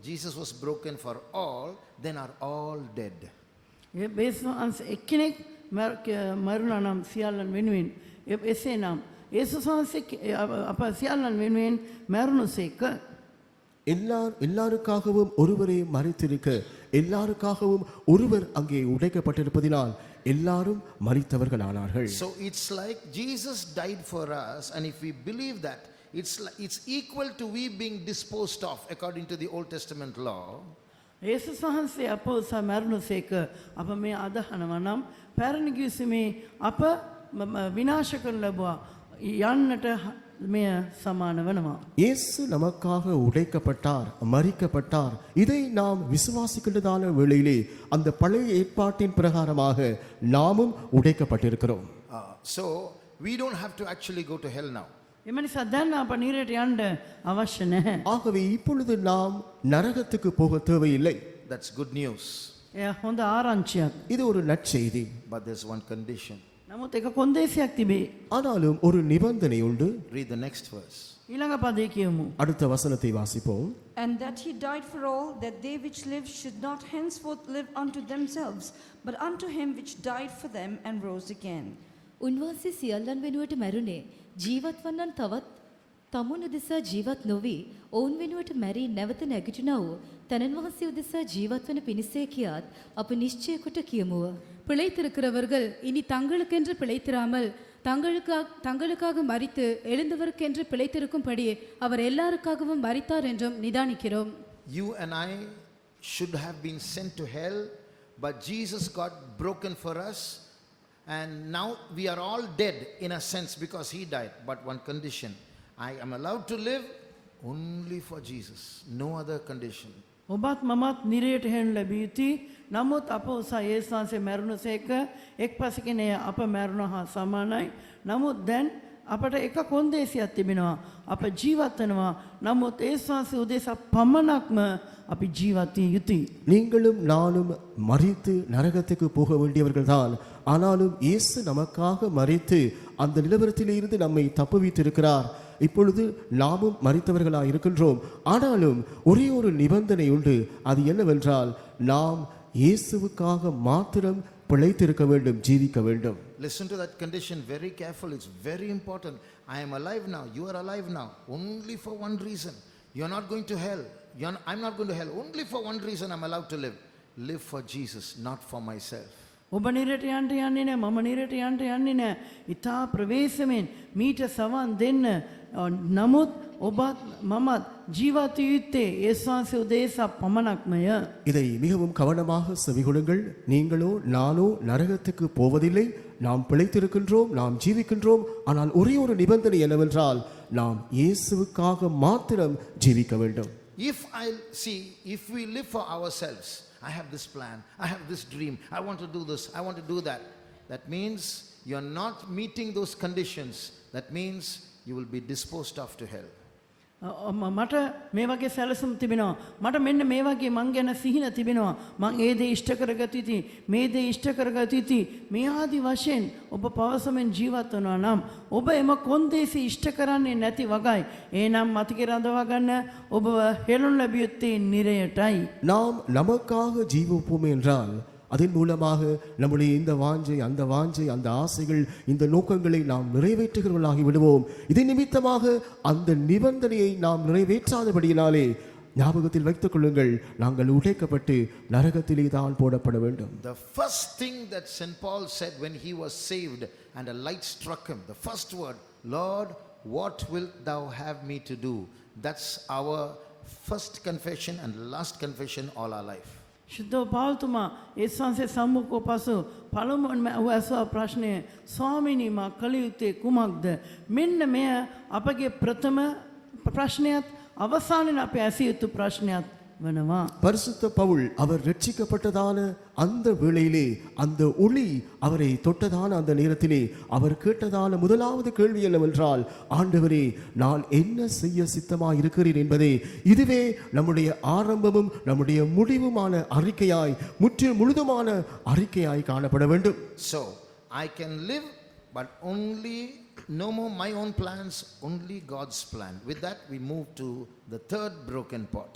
Jesus was broken for all, then are all dead. යේසුස් වහන්සේ එක්කෙනෙක් මරුණා නම් සියල්ලන් වෙනුවෙන්, එසේනම් යේසුස් වහන්සේ අප සියල්ලන් වෙනුවෙන් මරුණුසේක. எல்லாருக்காகவும் ஒருவரே மரித்திருக்க, எல்லாருக்காகவும் ஒருவர் அங்கே உடைக்கப்பட்டிருப்பதினால் எல்லாரும் மரித்தவர்களானார்கள். So it's like Jesus died for us, and if we believe that, it's equal to we being disposed of according to the Old Testament law. යේසුස් වහන්සේ අප උසා මරුණුසේක අප මේ අදහනවා නම් පැරණි කිසිමේ අප විනාශ කරන ලැබුවා යන්නට මෙය සමාන වෙනවා. இயேசு நமக்காக உடைக்கப்பட்டார், மரிக்கப்பட்டார். இதை நாம் விசுவாசிக்கின்றதான வேளையிலே அந்த பழைய ஏற்பாட்டின் பிரகாரமாக நாமும் உடைக்கப்பட்டிருக்கிறோம். So we don't have to actually go to hell now. එම නිසා දැන් අප නිරයට යන්න අවශ්‍ය නැහැ. ஆகவே இப்பொழுது நாம் நரகத்துக்கு போக தேவையில்லை. That's good news. එය හොඳ ආරංචියක්. இது ஒரு நற்செய்தி. But there's one condition. නමුත් එක කොන්දේසියක් තිබේ. ஆனாலும் ஒரு நிபந்தனை உண்டு. Read the next verse. ඊළඟ පදේ කියමු. அடுத்த வசனத்தை வாசிப்போம். And that he died for all, that they which live should not henceforth live unto themselves, but unto him which died for them and rose again. උන්වහන්සේ සියල්ලන් වෙනුවට මැරුණේ ජීවත් වන්නන් තවත් තමුන් උදෙසා ජීවත් නොවි ඔවුන් වෙනුවට මැරී නැවත නැගිටිනා වූ තැනන් වහන්සේ උදෙසා ජීවත් වන පිණිසේ කියාත් අප නිශ්චය කොට කියමුව. பிழைத்திருக்கிறவர்கள் இனி தங்களுக்கென்று பிழைத்திராமல் தங்களுக்காக மரித்து எழுந்தவருக்கென்று பிழைத்திருக்கும்படி அவர் எல்லாருக்காகவும் மரித்தார் என்றும் நிதானிக்கிறோம். You and I should have been sent to hell, but Jesus got broken for us, and now we are all dead in a sense because he died. But one condition, I am allowed to live only for Jesus, no other condition. ඔබත් මමත් නිරයට හෙන්න ලැබිය යුතුයි. නමුත් අප උසා යේසුස් වහන්සේ මැරුණුසේක එක් පසකින් එය අප මැරුණා හා සමානයි. නමුත් දැන් අපට එක කොන්දේසියක් තිබෙනවා. අප ජීවත් වෙනවා. නමුත් යේසුස් වහන්සේ උදෙසා පමණක්ම අපි ජීවත් විය යුතුයි. நீங்களும் நானும் மரித்து நரகத்துக்கு போக வேண்டியவர்கள்தான். ஆனாலும் இயேசு நமக்காக மரித்து அந்த நிலவரத்திலே இருந்து நம்மை தப்புவித்திருக்கிறார். இப்பொழுது நாமும் மரித்தவர்களாய் இருக்கின்றோம். ஆனாலும் ஒரே ஒரு நிபந்தனை உண்டு. அது என்னவென்றால் நாம் இயேசுவுக்காக மாத்திரம் பிழைத்திருக்க வேண்டும், ஜீவிக்க வேண்டும். Listen to that condition very careful. It's very important. I am alive now. You are alive now. Only for one reason. You are not going to hell. I'm not going to hell. Only for one reason I'm allowed to live. Live for Jesus, not for myself. ඔබ නිරට යන්න යන්නේ නැහැ. මම නිරට යන්න යන්නේ නැහැ. ඊතා ප්‍රවේශමෙන් මීට සවන් දෙන්න. නමුත් ඔබත් මමත් ජීවත් යුත්තේ යේසුස් වහන්සේ උදෙසා පමණක්මය. இதை மிகவும் கவனமாக செவிகொடுங்கள். நீங்களோ நானோ நரகத்துக்கு போவதில்லை. நாம் பிழைத்திருக்கின்றோம், நாம் ஜீவிக்கின்றோம். ஆனால் ஒரே ஒரு நிபந்தனை என்னவென்றால் நாம் இயேசுவுக்காக மாத்திரம் ஜீவிக்க வேண்டும். If we live for ourselves, I have this plan, I have this dream, I want to do this, I want to do that. That means you are not meeting those conditions. That means you will be disposed of to hell. මට මේ වගේ සැලසුම් තිබෙනවා. මට මෙන්න මේ වගේ මං ගැන සිහින තිබෙනවා. මං ඒ දේ ඉෂ්ට කරගත යුතුයි. මේ දේ ඉෂ්ට කරගත යුතුයි. මේ ආදි වශයෙන් ඔබ පවසමින් ජීවත් වෙනවා නම් ඔබ එම කොන්දේසි ඉෂ්ට කරන්නේ නැති වගයි. එනම් මතකේ රඳවා ගන්න ඔබ හෙළුන් ලැබියොත්තේ නිරයටයි. நாம் நமக்காக ஜீவிப்போம் என்றால் அதன் மூலமாக நம்முடைய இந்த வாஞ்சை, அந்த ஆசைகள், இந்த நோக்கங்களை நாம் நிறைவேற்றுகிறவர்களாகி விடுவோம். இதன் நிமித்தமாக அந்த நிபந்தனையை நாம் நிறைவேற்றாதபடியினாலே ஞாபகத்தில் வைத்துக் கொள்ளுங்கள், நாங்கள் உடைக்கப்பட்டு நரகத்திலே தான் போடப்பட வேண்டும். The first thing that St. Paul said when he was saved and a light struck him, the first word, Lord, what wilt thou have me to do? That's our first confession and last confession all our life. ශුද්ධ පාල්තුමා යේසුස් වහන්සේ සම්මුඛව පසු පළමුවෙන්ම අහුව ප්‍රශ්නය ස්වාමීනි මා කළ යුත්තේ කුමක්ද? මෙන්න මෙය අපගේ ප්‍රථම ප්‍රශ්නයත් අවසානයේ අපේ ඇසිය යුතු ප්‍රශ්නයත් වෙනවා. பரிசுத்த பவுல் அவர் ரட்சிக்கப்பட்டதான அந்த வேளையிலே அந்த ஒளி அவரை தொட்டதான அந்த நேரத்திலே அவர் கேட்டதான முதலாவது கேள்வி என்னவென்றால், ஆண்டவரே நான் என்ன செய்ய சித்தமாய் இருக்கிறேன் என்பதே இதுவே நம்முடைய ஆரம்பமும் நம்முடைய முடிவுமான அறிக்கையாய், முழுதுமான அறிக்கையாய் காணப்பட வேண்டும். So I can live but only no more my own plans, only God's plan. With that we move to the third broken pot.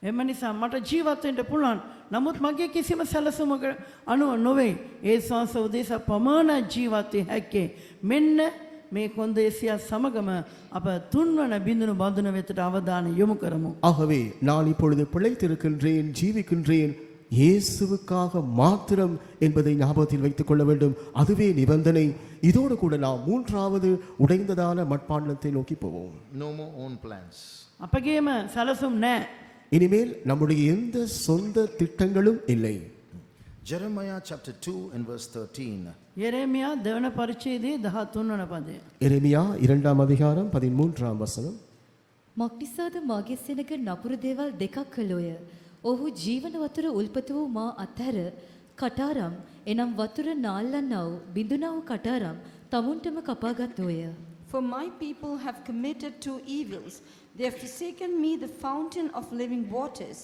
එම නිසා මට ජීවත් වෙන්න පුළුවන්. නමුත් මගේ කිසිම සැලසුමක අනුව නොවේ. යේසුස් වහන්සේ උදෙසා පමණ ජීවත් විය හැක්කේ. මෙන්න මේ කොන්දේසිය සමගම අප තුන්වන බිඳුණු බඳුන වෙතට අවධානය යොමු කරමු. ஆகவே நான் இப்பொழுது பிழைத்திருக்கின்றேன், ஜீவிக்கின்றேன் இயேசுவுக்காக மாத்திரம் என்பதை ஞாபகத்தில் வைத்துக் கொள்ள வேண்டும். அதுவே நிபந்தனை. இதோடு கூட நாம் மூன்றாவது உடைந்ததான மட்பாண்டத்தை நோக்கி போவோம். No more own plans. අපගේම සැලසුම් නැහැ. இனிமேல் நம்முடைய எந்த சொந்த திட்டங்களும் இல்லை. Jeremiah chapter 2 and verse 13. යෙරේමියා දෙවන පරිච්ඡේදයේ 13 වන පදය. எரேமியா 2 அதிகாரம் 13 வசனம். මක්නිසාද මාගේ සෙනග නපුරු දේවල් දෙකක් කළෝය. ඔහු ජීවන වතුර උල්පත වූ මා අතහැර කටාරම් එනම් වතුර නාල්ලන්නා වූ බිඳුනා වූ කටාරම් තමුන්ටම කපාගත්තෝය. For my people have committed two evils. They have forsaken me, the fountain of living waters,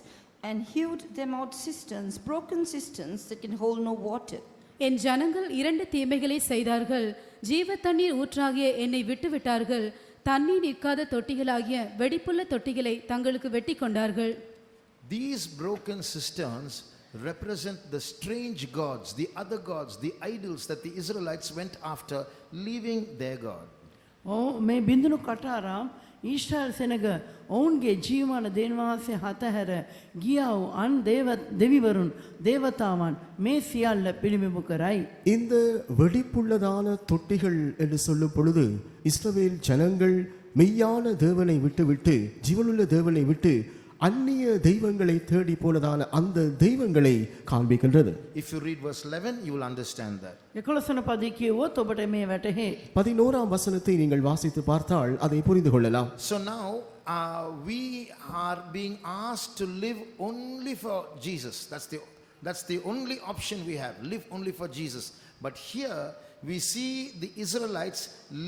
and hewed them out cisterns, broken cisterns that can hold no water. என் ஜனங்கள் இரண்டு தீமைகளை செய்தார்கள். ஜீவ தண்ணீர் ஊற்றாகிய என்னை விட்டு விட்டார்கள். தண்ணீர் நிற்காத தொட்டிகளாகிய வெடிப்புள்ள தொட்டிகளை தங்களுக்கு வெட்டி கொண்டார்கள். These broken cisterns represent the strange gods, the other gods, the idols that the Israelites went after, leaving their God. මේ බිඳුණු කටාරම් ඊශ්‍රායල් සෙනග ඔවුන්ගේ ජීවමාන දේව වහන්සේ හතහැර ගියා වූ අන් දෙවිවරුන් දේවතාවන් මේ සියල්ල පිළිඹු කරයි. இந்த வெடிப்புள்ளதான தொட்டிகள் என்று சொல்லும் பொழுது இஸ்ரவேல் ஜனங்கள் மெய்யான தேவனை விட்டுவிட்டு, ஜீவனுள்ள தேவனை விட்டு அந்நிய தெய்வங்களை தேடி போனதான அந்த தெய்வங்களை காண்பிக்கின்றது. If you read verse 11 you will understand that. 11 පදයේ කියවොත් ඔබට මේ වැටහේ. 11 வசனத்தை நீங்கள் வாசித்து பார்த்தால் அதை புரிந்து கொள்ளலாம். So now we are being asked to live only for Jesus. That's the only option we have. Live only for Jesus. But here we see the Israelites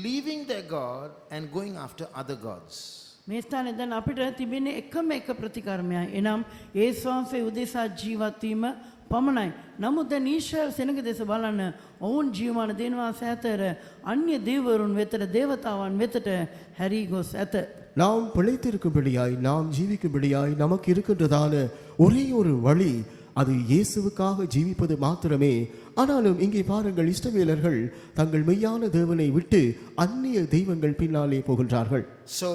leaving their God and going after other gods. මේ ස්ථානයේ දැන් අපිට තිබෙන්නේ එකම එක ප්‍රතිකර්මයයි. එනම් යේසුස් වහන්සේ උදෙසා ජීවත් වීම පමණයි. නමුත් දැන් ඊශ්‍රායල් සෙනඟ දෙස බලන්න ඔවුන් ජීවමාන දෙවියන්වහන්සේ අතර අන්‍ය දේවවරුන් වෙතට දේවතාවන් වෙතට හැරී ගොස් ඇත. நாம் பிழைத்திருக்கும்படியாய் நாம் ஜீவிக்கும்படியாய் நமக்கு இருக்கின்றதான ஒரே ஒரு வழி அது இயேசுவுக்காக ஜீவிப்பது மாத்திரமே. ஆனாலும் இங்கே பாருங்கள், இஸ்ரவேலர்கள் தங்கள் மெய்யான தேவனை விட்டு அந்நிய தெய்வங்கள் பின்னாலே போகின்றார்கள். So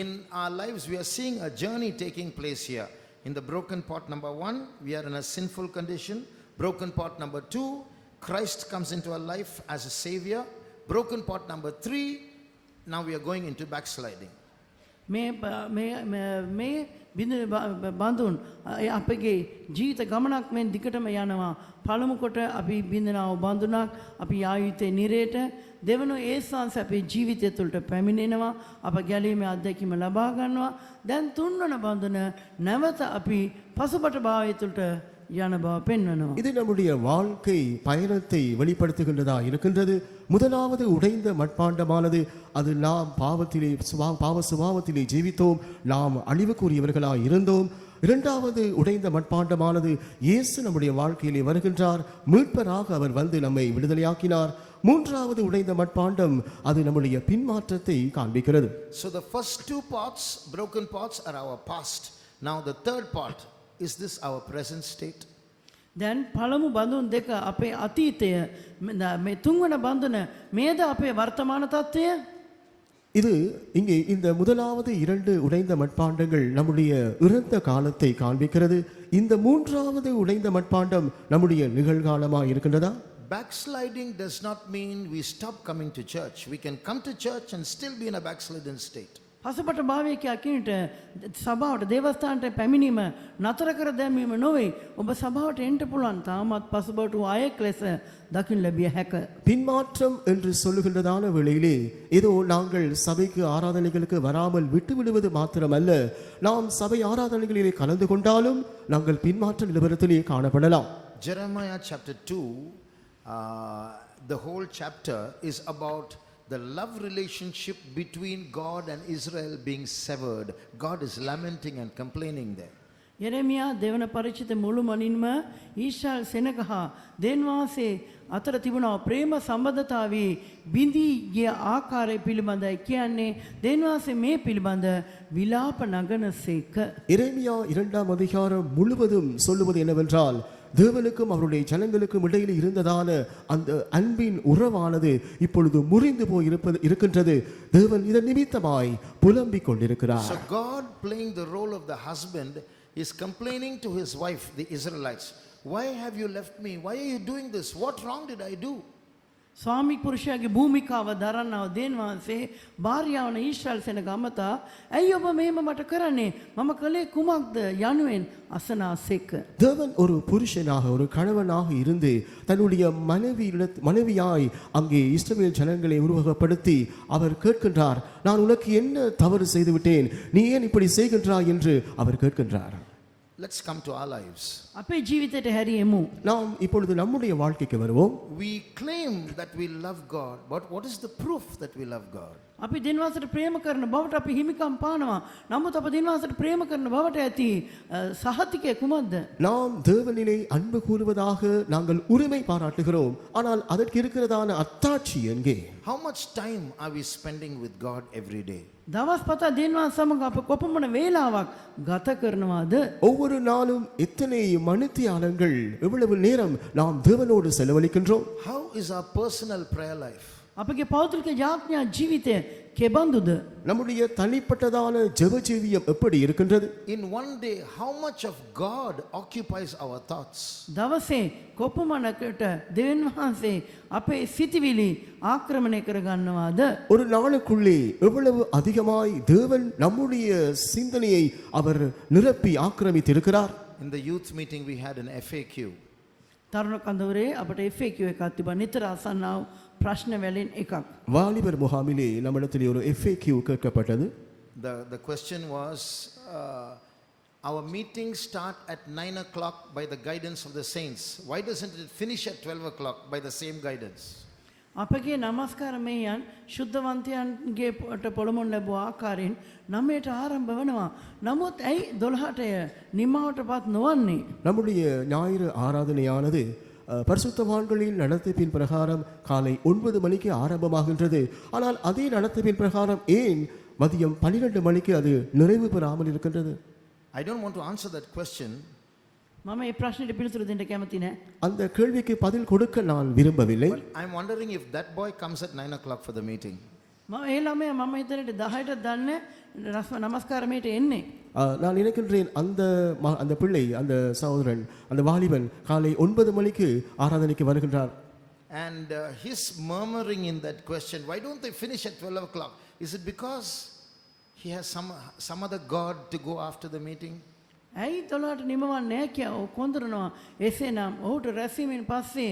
in our lives we are seeing a journey taking place here. In the broken part number 1, we are in a sinful condition. Broken part number 2, Christ comes into our life as a savior. Broken part number 3, now we are going into backsliding. මේ බිඳ බඳුන් අපගේ ජීවිත ගමනක් මෙන් දිගටම යනවා. පළමු කොට අපි බිඳනව බඳුනක් අපි ආයුතේ නිරේට දෙවනු ඒසාන්ස අපේ ජීවිතය තුළට පැමිණෙනවා. අප ගැලීමේ අත්දැකීම ලබා ගන්නවා. දැන් තුන්වන බඳුන නැවත අපි පසුබට භාවය තුළට යන බව පෙන්වනවා. இது நம்முடைய வாழ்க்கை பயணத்தை வெளிப்படுத்துகின்றதா இருக்கின்றது. முதலாவது உடைந்த மட்பாண்டமானது அது நாம் பாவத்திலே பாவ சுபாவத்திலே ஜீவித்தோம், நாம் அழிவுக்குரியவர்களாய் இருந்தோம். இரண்டாவது உடைந்த மட்பாண்டமானது இயேசு நம்முடைய வாழ்க்கையிலே வருகின்றார், மீட்பராக அவர் வந்து நம்மை விடுதலையாக்கினார். மூன்றாவது உடைந்த மட்பாண்டம் அது நம்முடைய பின்மாற்றத்தை காண்பிக்கிறது. So the first 2 parts, broken parts, are our past. Now the third part, is this our present state? දැන් පළමු බඳුන් දෙක අපේ අතීතය, මේ තුන්වන බඳුන මේද අපේ වර්තමාන තත්ත්වය. இது இங்கே இந்த முதலாவது 2 உடைந்த மட்பாண்டங்கள் நம்முடைய இறந்த காலத்தை காண்பிக்கிறது. இந்த மூன்றாவது உடைந்த மட்பாண்டம் நம்முடைய நிகழ்காலமாக இருக்கின்றதா? Backsliding does not mean we stop coming to church. We can come to church and still be in a backslidden state. පසුබට භාවය කියනට සභාවට දේවස්ථානට පැමිණීම නතර කර දැමීම නොවේ. ඔබ සභාවට එන්න පුළුවන්. තාමත් පසුබට අයෙක් ලෙස දකින්න ලැබිය හැක. பின்மாற்றம் என்று சொல்லுகின்றதான வேளையிலே ஏதோ நாங்கள் சபைக்கு ஆராதனைகளுக்கு வராமல் விட்டு விடுவது மாத்திரமல்ல, நாம் சபை ஆராதனைகளிலே கலந்து கொண்டாலும் நாங்கள் பின்மாற்ற நிலவரத்திலே காணப்படலாம். Jeremiah chapter 2, the whole chapter is about the love relationship between God and Israel being severed. God is lamenting and complaining there. යෙරෙමියා දෙවන පරිච්ඡේද මුළුමනින්ම ඊශ්‍රායල් සෙනග හා දෙවියන්වහන්සේ අතර තිබුණා ප්‍රේම සම්බන්ධතාවයේ බිඳී ගිය ආකාරය පිළිබඳයි කියන්නේ. දෙවියන්වහන්සේ මේ පිළිබඳ විලාප නගනසේක. எரேமியா 2ஆம் அதிகாரம் முழுவதும் சொல்லுவது என்னவென்றால், தேவனுக்கும் அவருடைய ஜனங்களுக்கும் இடையில் இருந்ததான அந்த அன்பின் உறவானது இப்பொழுது முறிந்து போய் இருக்கின்றது. தேவன் இதன் நிமித்தமாய் புலம்பிக் கொண்டிருக்கிறார். So God, playing the role of the husband, is complaining to his wife, the Israelites. Why have you left me? Why are you doing this? What wrong did I do? ස්වාමි පුරුෂයාගේ භූමිකාව දරන්නව දෙවියන්වහන්සේ භාර්යාවන ඊශ්‍රායල් සෙනග අමතා ඇයි ඔබ මෙහෙම මට කරන්නේ? මම කළේ කුමක්ද යනුවෙන් අසනාසෙක. தேவன் ஒரு புருஷனாக ஒரு கணவனாக இருந்து தன்னுடைய மனைவியாய் அங்கே இஸ்ரவேல் ஜனங்களை உருவகப்படுத்தி அவர் கேட்கின்றார், நான் உனக்கு என்ன தவறு செய்து விட்டேன், நீ ஏன் இப்படி செய்கின்றாய் என்று அவர் கேட்கின்றார். Let's come to our lives. අපේ ජීවිතයට හැරියෙමු. நாம் இப்பொழுது நம்முடைய வாழ்க்கைக்கு வருவோம். We claim that we love God, but what is the proof that we love God? අපි දෙවියන්වහන්සේට ප්‍රේම කරන බවට අපි හිමිකම් පානවා. නමුත් අප දෙවියන්වහන්සේට ප්‍රේම කරන බවට ඇති සහතිකය කුමක්ද? நாம் தேவனிலே அன்பு கூறுவதாக நாங்கள் உரிமை பாராட்டுகிறோம். ஆனால் அதற்கு இருக்கிறதான அத்தாட்சி எங்கே? How much time are we spending with God every day? දවස් පතා දෙවියන්වහන්සේ සමග අප කොපමණ වේලාවක් ගත කරනවාද? ஒவ்வொரு நாளும் எத்தனை மணித்தியாலங்கள் எவ்வளவு நேரம் நாம் தேவனோடு செலவழிக்கின்றோம்? How is our personal prayer life? අපගේ පෞද්ගලික යාඥා ජීවිතය කෙබඳුද? நம்முடைய தனிப்பட்டதான ஜெப ஜீவியம் எப்படி இருக்கின்றது? In one day, how much of God occupies our thoughts? දවසේ කොපමණකට දෙවියන්වහන්සේ අපේ සිටිවිලි ආක්‍රමණය කර ගන්නවාද? ஒரு நாளுக்குள்ளே எவ்வளவு அதிகமாய் தேவன் நம்முடைய சிந்தனையை அவர் நிரப்பி ஆக்கிரமித்திருக்கிறார். In the youth meeting we had an FAQ. තරුණ කඳවුරේ අපට FAQ එකක් තිබා නිතර අසන්නව ප්‍රශ්න වලින් එකක්. வாலிபர் முகாமிலே நம்மிடத்தில் ஒரு FAQ கேட்கப்பட்டது. The question was, our meetings start at 9 o'clock by the guidance of the saints. Why doesn't it finish at 12 o'clock by the same guidance? අපගේ නමස්කාරමයන් ශුද්ධවන්තයන්ගේ පොළොමුන් ලැබූ ආකාරයෙන් 9ට ආරම්භ වෙනවා. නමුත් ඇයි 12ට නිමාවටපත් නොවන්නේ? நம்முடைய ஞாயிறு ஆராதனையானது பரிசுத்தவான்களின் நடத்திப்பின் பிரகாரம் காலை 9 மணிக்கு ஆரம்பமாகின்றது. ஆனால் அதே நடத்திப்பின் பிரகாரம் ஏன் மதியம் 12 மணிக்கு அது நிறைவு பெறாமல் இருக்கின்றது? I don't want to answer that question. මම මේ ප්‍රශ්නෙට පිළිතුරු දෙන්න කැමති නැහැ. அந்த கேள்விக்கு பதில் கொடுக்க நான் விரும்பவில்லை. But I'm wondering if that boy comes at 9 o'clock for the meeting. මම ඒ ළමයා මම හිතන්නේ 10ට දන්නේ නමස්කාරමයට එන්නේ. நான் நினைக்கின்றேன் அந்த பிள்ளை அந்த சகோதரன் அந்த வாலிபன் காலை 9 மணிக்கு ஆராதனைக்கு வருகின்றார். And his murmuring in that question, why don't they finish at 12 o'clock? Is it because he has some other god to go after the meeting? ඇයි 12ට නිමවන්නේ නැහැ කියලා ඔව් කොන්දරනවා. එසේනම් ඔහුට රැස්වීමෙන් පස්සේ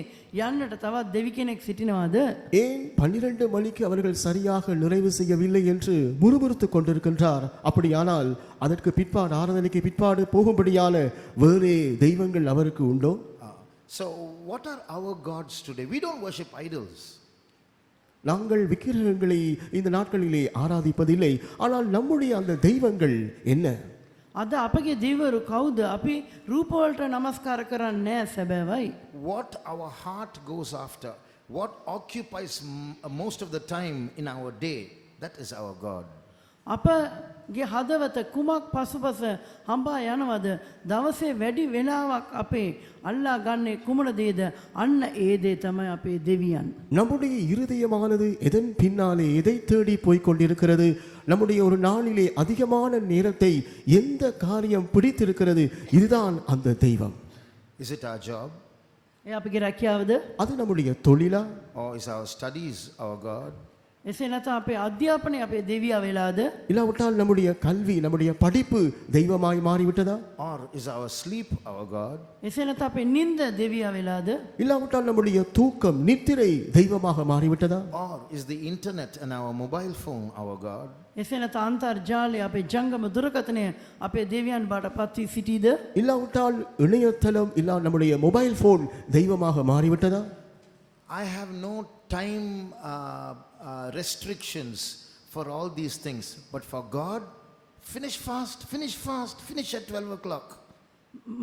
යන්නට තවත් දෙවි කෙනෙක් සිටිනවද? ஏன் 12 மணிக்கு அவர்கள் சரியாக நிறைவு செய்யவில்லை என்று முறுமுறுத்துக் கொண்டிருக்கின்றார்? அப்படியானால் அதற்கு பிற்பாடு ஆராதனைக்கு பிற்பாடு போகும்படியான வேறே தெய்வங்கள் அவருக்கு உண்டோ? So what are our gods today? We don't worship idols. நாங்கள் விக்கிரகங்களை இந்த நாட்களிலே ஆராதிப்பதில்லை. ஆனால் நம்முடைய அந்த தெய்வங்கள் என்ன? අද අපගේ දෙවිවරු කවුද? අපි රූප වලට නමස්කාර කරන්නේ නැහැ සැබෑවයි. What our heart goes after, what occupies most of the time in our day, that is our God. අපගේ හදවත කුමක් පසුපස හඹා යනවද? දවසේ වැඩි වෙලාවක් අපේ අල්ලා ගන්නේ කුමන දේද? අන්න ඒ දේ තමයි අපේ දෙවියන්. நம்முடைய இருதயமானது எதன் பின்னாலே எதை தேடி போய்க் கொண்டிருக்கிறது? நம்முடைய ஒரு நாளிலே அதிகமான நேரத்தை எந்த காரியம் பிடித்திருக்கிறது? இதுதான் அந்த தெய்வம். Is it our job? ඒ අපගේ රැකියාවද? அது நம்முடைய தொழிலா? Or is our studies our God? එසේ නැත්නම් අපේ අධ්‍යාපනය අපේ දෙවියා වෙලාද? இல்லாவிட்டால் நம்முடைய கல்வி நம்முடைய படிப்பு தெய்வமாய் மாறிவிட்டதா? Or is our sleep our God? එසේ නැත්නම් අපේ නිින්ද දෙවියා වෙලාද? இல்லாவிட்டால் நம்முடைய தூக்கம் நித்திரை தெய்வமாக மாறிவிட்டதா? Or is the internet and our mobile phone our God? එසේ නැත්නම් අන්තර්ජාලය අපේ ජංගම දුරකථනය අපේ දෙවියන් බාට පත් වී සිටීද? இல்லாவிட்டால் இணையதளம் இல்லா நம்முடைய மொபைல் போன் தெய்வமாக மாறிவிட்டதா? I have no time restrictions for all these things, but for God, finish fast, finish at 12 o'clock.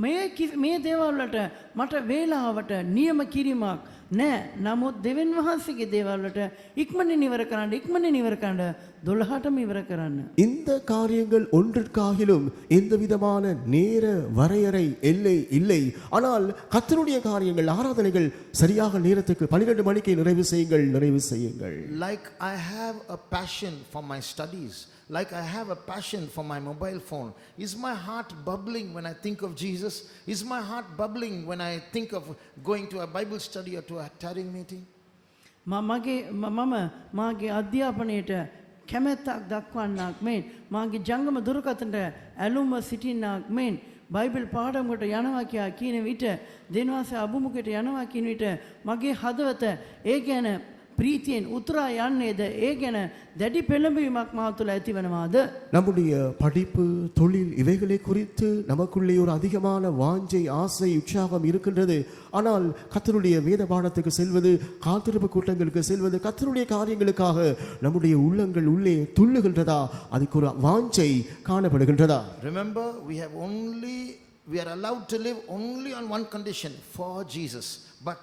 මේ දේවල් වලට මට වේලාවට නියම කිරීමක් නැහැ. නමුත් දෙවියන් වහන්සේගේ දේවල් වලට ඉක්මනින් ඉවර කරන්න 12ටම ඉවර කරන්න. இந்த காரியங்கள் ஒன்றிற்காகிலும் எந்த விதமான நேர வரையறை எல்லை இல்லை. ஆனால் கர்த்தருடைய காரியங்கள் ஆராதனைகள் சரியாக நேரத்துக்கு 12 மணிக்கு நிறைவு செய்யுங்கள். Like I have a passion for my studies, like I have a passion for my mobile phone. Is my heart bubbling when I think of Jesus? Is my heart bubbling when I think of going to a Bible study or to a tarrying meeting? මාගේ අධ්‍යාපනයට කැමැත්තක් දක්වන්නක් මෙන් මාගේ ජංගම දුරකථනට ඇලුම සිටින්නක් මෙන් Bible පාඩමකට යනවා කියා කියන විට දෙනවාසේ අභිමුඛයට යනවා කියන විට මගේ හදවත ඒ ගැන ප්‍රීතියෙන් උතුරා යන්නේද? ඒ ගැන දැඩි පෙළඹවීමක් මා තුළ ඇතිවනවාද? நம்முடைய படிப்பு தொழில் இவைகளை குறித்து நமக்குள்ளே ஒரு அதிகமான வாஞ்சை ஆசை உற்சாகம் இருக்கின்றது. ஆனால் கர்த்தருடைய வேத பாடத்துக்கு செல்வது, காத்திருப்பு கூட்டங்களுக்கு செல்வது, கர்த்தருடைய காரியங்களுக்காக நம்முடைய உள்ளங்கள் உள்ளே துள்ளுகின்றதா? அதுக்கு ஒரு வாஞ்சை காணப்படுகின்றதா? Remember, we are allowed to live only on one condition, for Jesus. But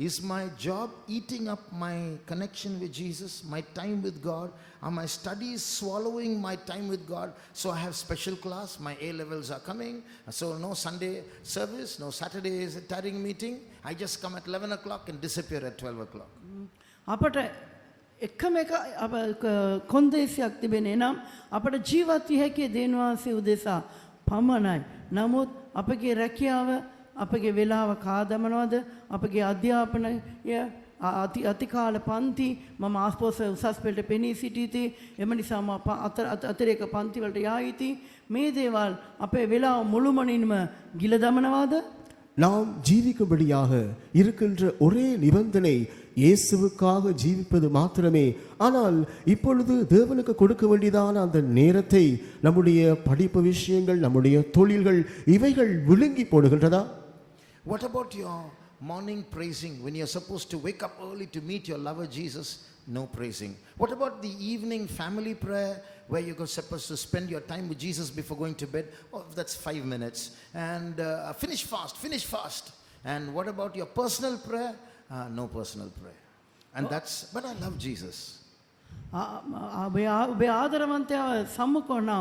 is my job eating up my connection with Jesus, my time with God? Are my studies swallowing my time with God? So I have special class, my A levels are coming, so no Sunday service, no Saturday tarrying meeting. I just come at 11 o'clock and disappear at 12 o'clock. අපට එකම එක කොන්දේසියක් තිබෙන්නේ නම් අපට ජීවත් විය හැකි දේනවාසේ උදෙසා පමණයි. නමුත් අපගේ රැකියාව අපගේ වෙලාව කාදමනවද? අපගේ අධ්‍යාපනය අතිකාල පන්ති මම ආස්පෝස උසස් පෙළට පෙනී සිටීති. එම නිසා මම අතරේක පන්ති වලට යා යුතුයි. මේ දේවල් අපේ වෙලාව මුළුමනින්ම ගිල දමනවාද? நாம் ஜீவிக்கும்படியாக இருக்கின்ற ஒரே நிபந்தனை இயேசுவுக்காக ஜீவிப்பது மாத்திரமே. ஆனால் இப்பொழுது தேவனுக்கு கொடுக்க வேண்டியதான அந்த நேரத்தை நம்முடைய படிப்பு விஷயங்கள், நம்முடைய தொழில்கள், இவைகள் விழுங்கி போடுகின்றதா? What about your morning praising when you're supposed to wake up early to meet your lover Jesus? No praising. What about the evening family prayer where you're supposed to spend your time with Jesus before going to bed? Oh, that's 5 minutes. And finish fast. And what about your personal prayer? No personal prayer. And but I love Jesus. ඔබේ ආදරවන්තයාව සම්මුඛවන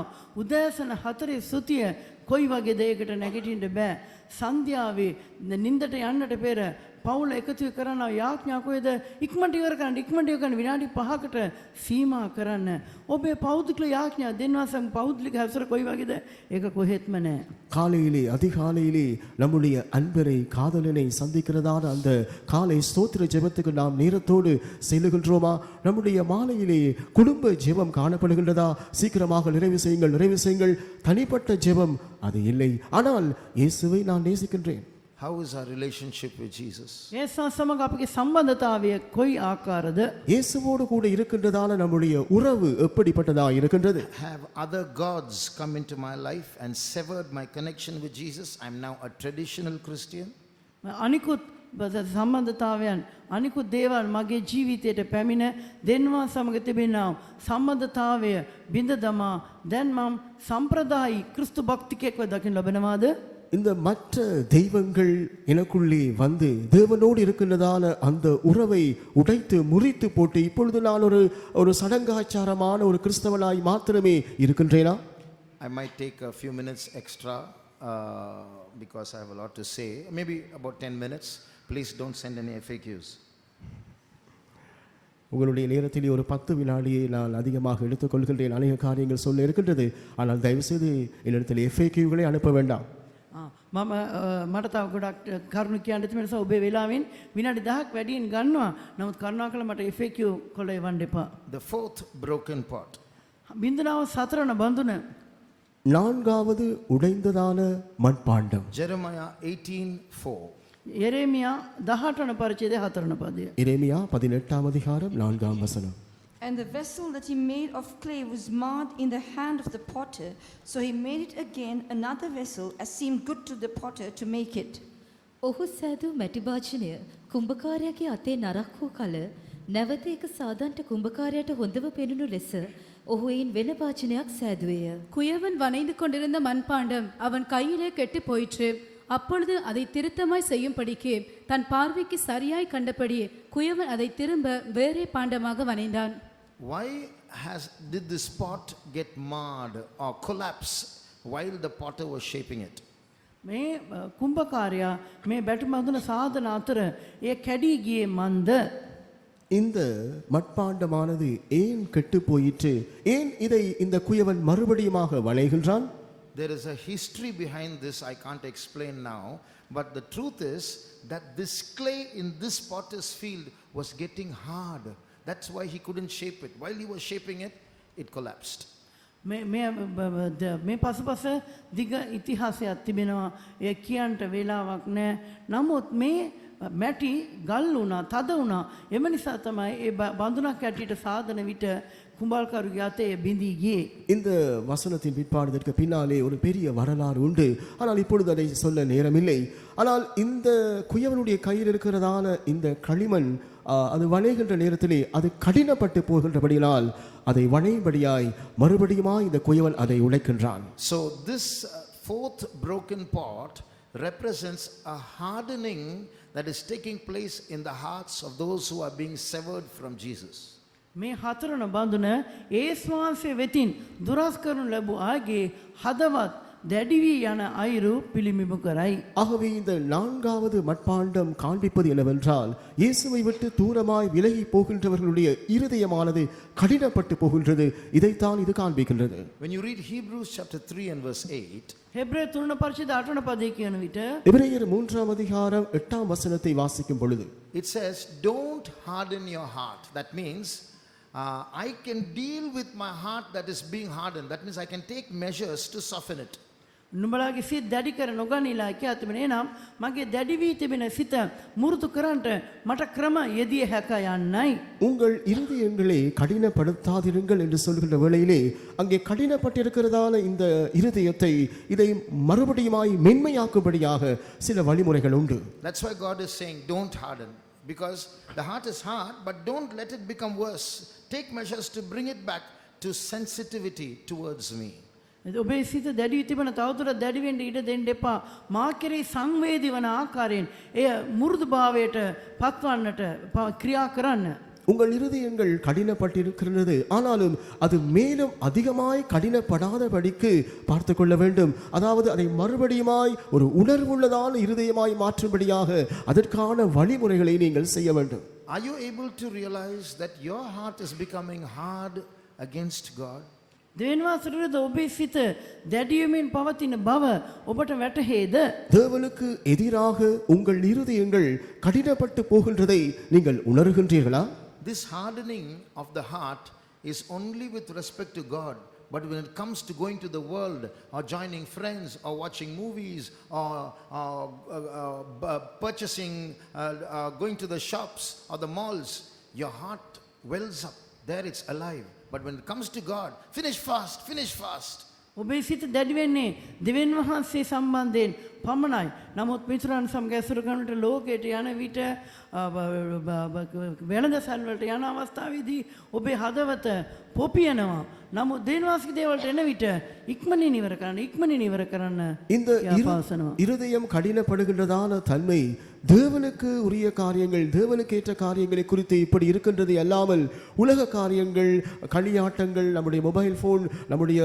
උදෑසන 4 සුතිය කොයි වගේ දෙයකට නැගිටින්න බෑ. සන්ධ්‍යාවේ නින්දට යන්නට පෙර පවුල එකතු කරන යාඥා කොහෙද ඉක්මනට ඉවර කරන්න විනාඩි 5කට සීමා කරන්න. ඔබේ පෞද්ගලික යාඥා දෙන්නාසම් පෞද්ගලික හැසර කොයි වගේද ඒක කොහෙත්ම නැහැ. காலையிலே அதிகாலையிலே நம்முடைய அன்பரை காதலனை சந்திக்கிறதான அந்த காலை ஸ்தோத்திர ஜெபத்துக்கு நாம் நேரத்தோடு செல்லுகின்றோமா? நம்முடைய மாலையிலே குடும்ப ஜெபம் காணப்படுகின்றதா? சீக்கிரமாக நிறைவு செய்யுங்கள். தனிப்பட்ட ஜெபம் அது இல்லை. ஆனால் இயேசுவை நான் நேசிக்கின்றேன். How is our relationship with Jesus? ඒසා සමග අපගේ සම්බන්ධතාවය කොයි ආකාරද? இயேசுவோடு கூட இருக்கின்றதான நம்முடைய உறவு எப்படிப்பட்டதா இருக்கின்றது? Have other gods come into my life and severed my connection with Jesus? I'm now a traditional Christian. අනිකුත් සම්බන්ධතාවයන් අනිකුත් දේවල් මගේ ජීවිතයට පැමිණ දෙන්වා සමග තිබෙනා සම්බන්ධතාවය බිඳ දමා දැන් මම සම්ප්‍රදායි ක්‍රිස්තු භක්තිකයෙක්ව දකින්න ලබනවාද? இந்த மற்ற தெய்வங்கள் எனக்குள்ளே வந்து தேவனோடு இருக்கின்றதான அந்த உறவை உடைத்து முறித்து போட்டு இப்பொழுது நான் ஒரு சடங்காச்சாரமான ஒரு கிறிஸ்தவனாய் மாத்திரமே இருக்கின்றேனா? I might take a few minutes extra because I have a lot to say. Maybe about 10 minutes. Please don't send any FAQs. உங்களுடைய நேரத்தில் ஒரு 10 வினாடியை நான் அதிகமாக எடுத்துக்கொள்கின்றேன். அநேக காரியங்கள் சொல்ல இருக்கின்றது. ஆனால் தயவுசெய்து என்னிடத்தில் FAQகளை அனுப்ப வேண்டாம். මම මට තව ගොඩක් කරුණු කියන්න තිබෙන නිසා ඔබේ වෙලාවෙන් විනාඩි 10ක් වැඩියෙන් ගන්නවා. නමුත් කරුණාකරලා මට FAQ කොළ එවන්න එපා. The fourth broken pot. බින්දනාව 4 බඳුන. நான்காவது உடைந்ததான மண்பாண்டம். Jeremiah 18:4. යෙරේමියා 18 වන පරිච්ඡේදයේ 4 වන පදය. எரேமியா 18ஆம் அதிகாரம் 4ஆம் வசனம். And the vessel that he made of clay was marred in the hand of the potter, so he made it again another vessel as seemed good to the potter to make it. ඔහු සෑදූ මැටි භාජනය කුඹකාරයාගේ අතේ නරක් වූ කල නැවත ඒක සාදන්ට කුඹකාරයාට හොඳව පෙනුණු ලෙස ඔහු එයින් වෙන භාජනයක් සෑදුවේය. குயவன் வனைந்து கொண்டிருந்த மண்பாண்டம் அவன் கையிலே கெட்டு போயிற்று. அப்பொழுது அதை திருத்தமாய் செய்யும்படிக்கு தன் பார்வைக்கு சரியாய் கண்டபடி குயவன் அதை திரும்ப வேறே பாண்டமாக வனைந்தான். Why did this pot get marred or collapse while the potter was shaping it? මේ කුම්භකාරයා මේ බැටි මඳුන සාධන අතර ඒ කැඩී ගියේ මන්ද? இந்த மட்பாண்டமானது ஏன் கெட்டு போயிற்று? ஏன் இதை இந்த குயவன் மறுபடியுமாக வளைகின்றான்? There is a history behind this I can't explain now, but the truth is that this clay in this potter's field was getting hard. That's why he couldn't shape it. While he was shaping it, it collapsed. මේ පසුපස දිග ඉතිහාසයක් තිබෙනවා. ඒ කියන්ට වෙලාවක් නැහැ. නමුත් මේ මැටි ගල් වුණා, තද වුණා. එම නිසා තමයි ඒ බඳුනක් ඇටියට සාදන විට கும்பால்காருக்கு அத்தே பிந்தி கே. இந்த வசனத்தின் பிற்பாடுதற்கு பின்னாலே ஒரு பெரிய வரலாறு உண்டு. ஆனால் இப்பொழுது அதை சொல்ல நேரமில்லை. ஆனால் இந்த குயவனுடைய கையில் இருக்கிறதான இந்த களிமண் அது வணைகின்ற நேரத்திலே அது கடினப்பட்டு போகின்றபடியால் அதை வணையும்படியாய் மறுபடியுமாய் இந்த குயவன் அதை உடைக்கின்றான். So this fourth broken pot represents a hardening that is taking place in the hearts of those who are being severed from Jesus. මේ 4 වන බඳුන ඒස්වාංශයේ වෙතින් දුරස් කරනු ලැබූ ආගේ හදවත් දැඩි වී යන අයුරු පිළිඹු කරයි. ஆகவே இந்த நான்காவது மட்பாண்டம் காண்பிப்பது என்னவென்றால் இயேசுவை விட்டு தூரமாய் விலகி போகின்றவர்களுடைய இருதயமானது கடினப்பட்டு போகின்றது. இதைத்தான் இது காண்பிக்கின்றது. When you read Hebrews chapter 3 and verse 8, හෙබ්‍රේ 3 පරිච්ඡේද 8 වන පදයේ කියන විට எபிரேயர் 3ஆம் அதிகாரம் 8ஆம் வசனத்தை வாசிக்கும் பொழுது it says, don't harden your heart. That means I can deal with my heart that is being hardened. That means I can take measures to soften it. නුඹලාගේ සිත් දැඩි කර නොගනිලා කියා තිබෙනේ නම් මගේ දැඩි වී තිබෙන සිත මුරුදු කරන්නට මට ක්‍රම යෙදිය හැක යන්නයි. உங்கள் இருதயங்களை கடினப்படுத்தாதிருங்கள் என்று சொல்கின்ற வேளையிலே அங்கே கடினப்பட்டிருக்கிறதான இந்த இருதயத்தை இதை மறுபடியுமாய் மென்மையாக்கும்படியாக சில வழிமுறைகள் உண்டு. That's why God is saying, don't harden. Because the heart is hard, but don't let it become worse. Take measures to bring it back to sensitivity towards me. ඔබේ සිත දැඩි තිබෙන තවදුරටත් දැඩි වෙන්න ඉඩ දෙන්න එපා. මා කෙරෙහි සංවේදී වන ආකාරයෙන් එය මෘදුභාවයට පත්වන්නට ක්‍රියා කරන්න. உங்கள் இருதயங்கள் கடினப்பட்டிருக்கிறது, ஆனாலும் அது மேலும் அதிகமாய் கடினப்படாதபடிக்கு பார்த்து கொள்ள வேண்டும். அதாவது அதை மறுபடியுமாய் ஒரு உணர்வுள்ளதான இருதயமாய் மாற்றும்படியாக அதற்கான வழிமுறைகளை நீங்கள் செய்ய வேண்டும். Are you able to realize that your heart is becoming hard against God? දෙවියන්වහන්සේට ඔබේ සිත දැඩිවීමෙන් පවතින බව ඔබට වැටහෙද? தேவனுக்கு எதிராக உங்கள் இருதயங்கள் கடினப்பட்டு போகின்றதை நீங்கள் உணர்கின்றீர்களா? This hardening of the heart is only with respect to God. But when it comes to going to the world or joining friends or watching movies or purchasing, going to the shops or the malls, your heart wells up. There it's alive. But when it comes to God, finish fast, finish fast. ඔබේ සිත දැඩි වෙන්නේ දෙවියන් වහන්සේ සම්බන්ධයෙන් පමණයි. නමුත් මිතුරන් සමග ඇසුරු කරනට ලෝකයට යන විට වෙළඳ සැල් වලට යන අවස්ථාවේදී ඔබේ හදවත පොපියනවා. නමුත් දෙවියන් වහන්සේගේ දේවල්ට එන විට ඉක්මනින් ඉවර කරන්න இந்த යාපාසනවා. இருதயம் கடினப்படுகின்றதான தன்மை தேவனுக்கு உரிய காரியங்கள், தேவனுக்கு ஏற்ற காரியங்களை குறித்து இப்படி இருக்கின்றது அல்லாமல் உலக காரியங்கள், களியாட்டங்கள், நம்முடைய மொபைல் போன், நம்முடைய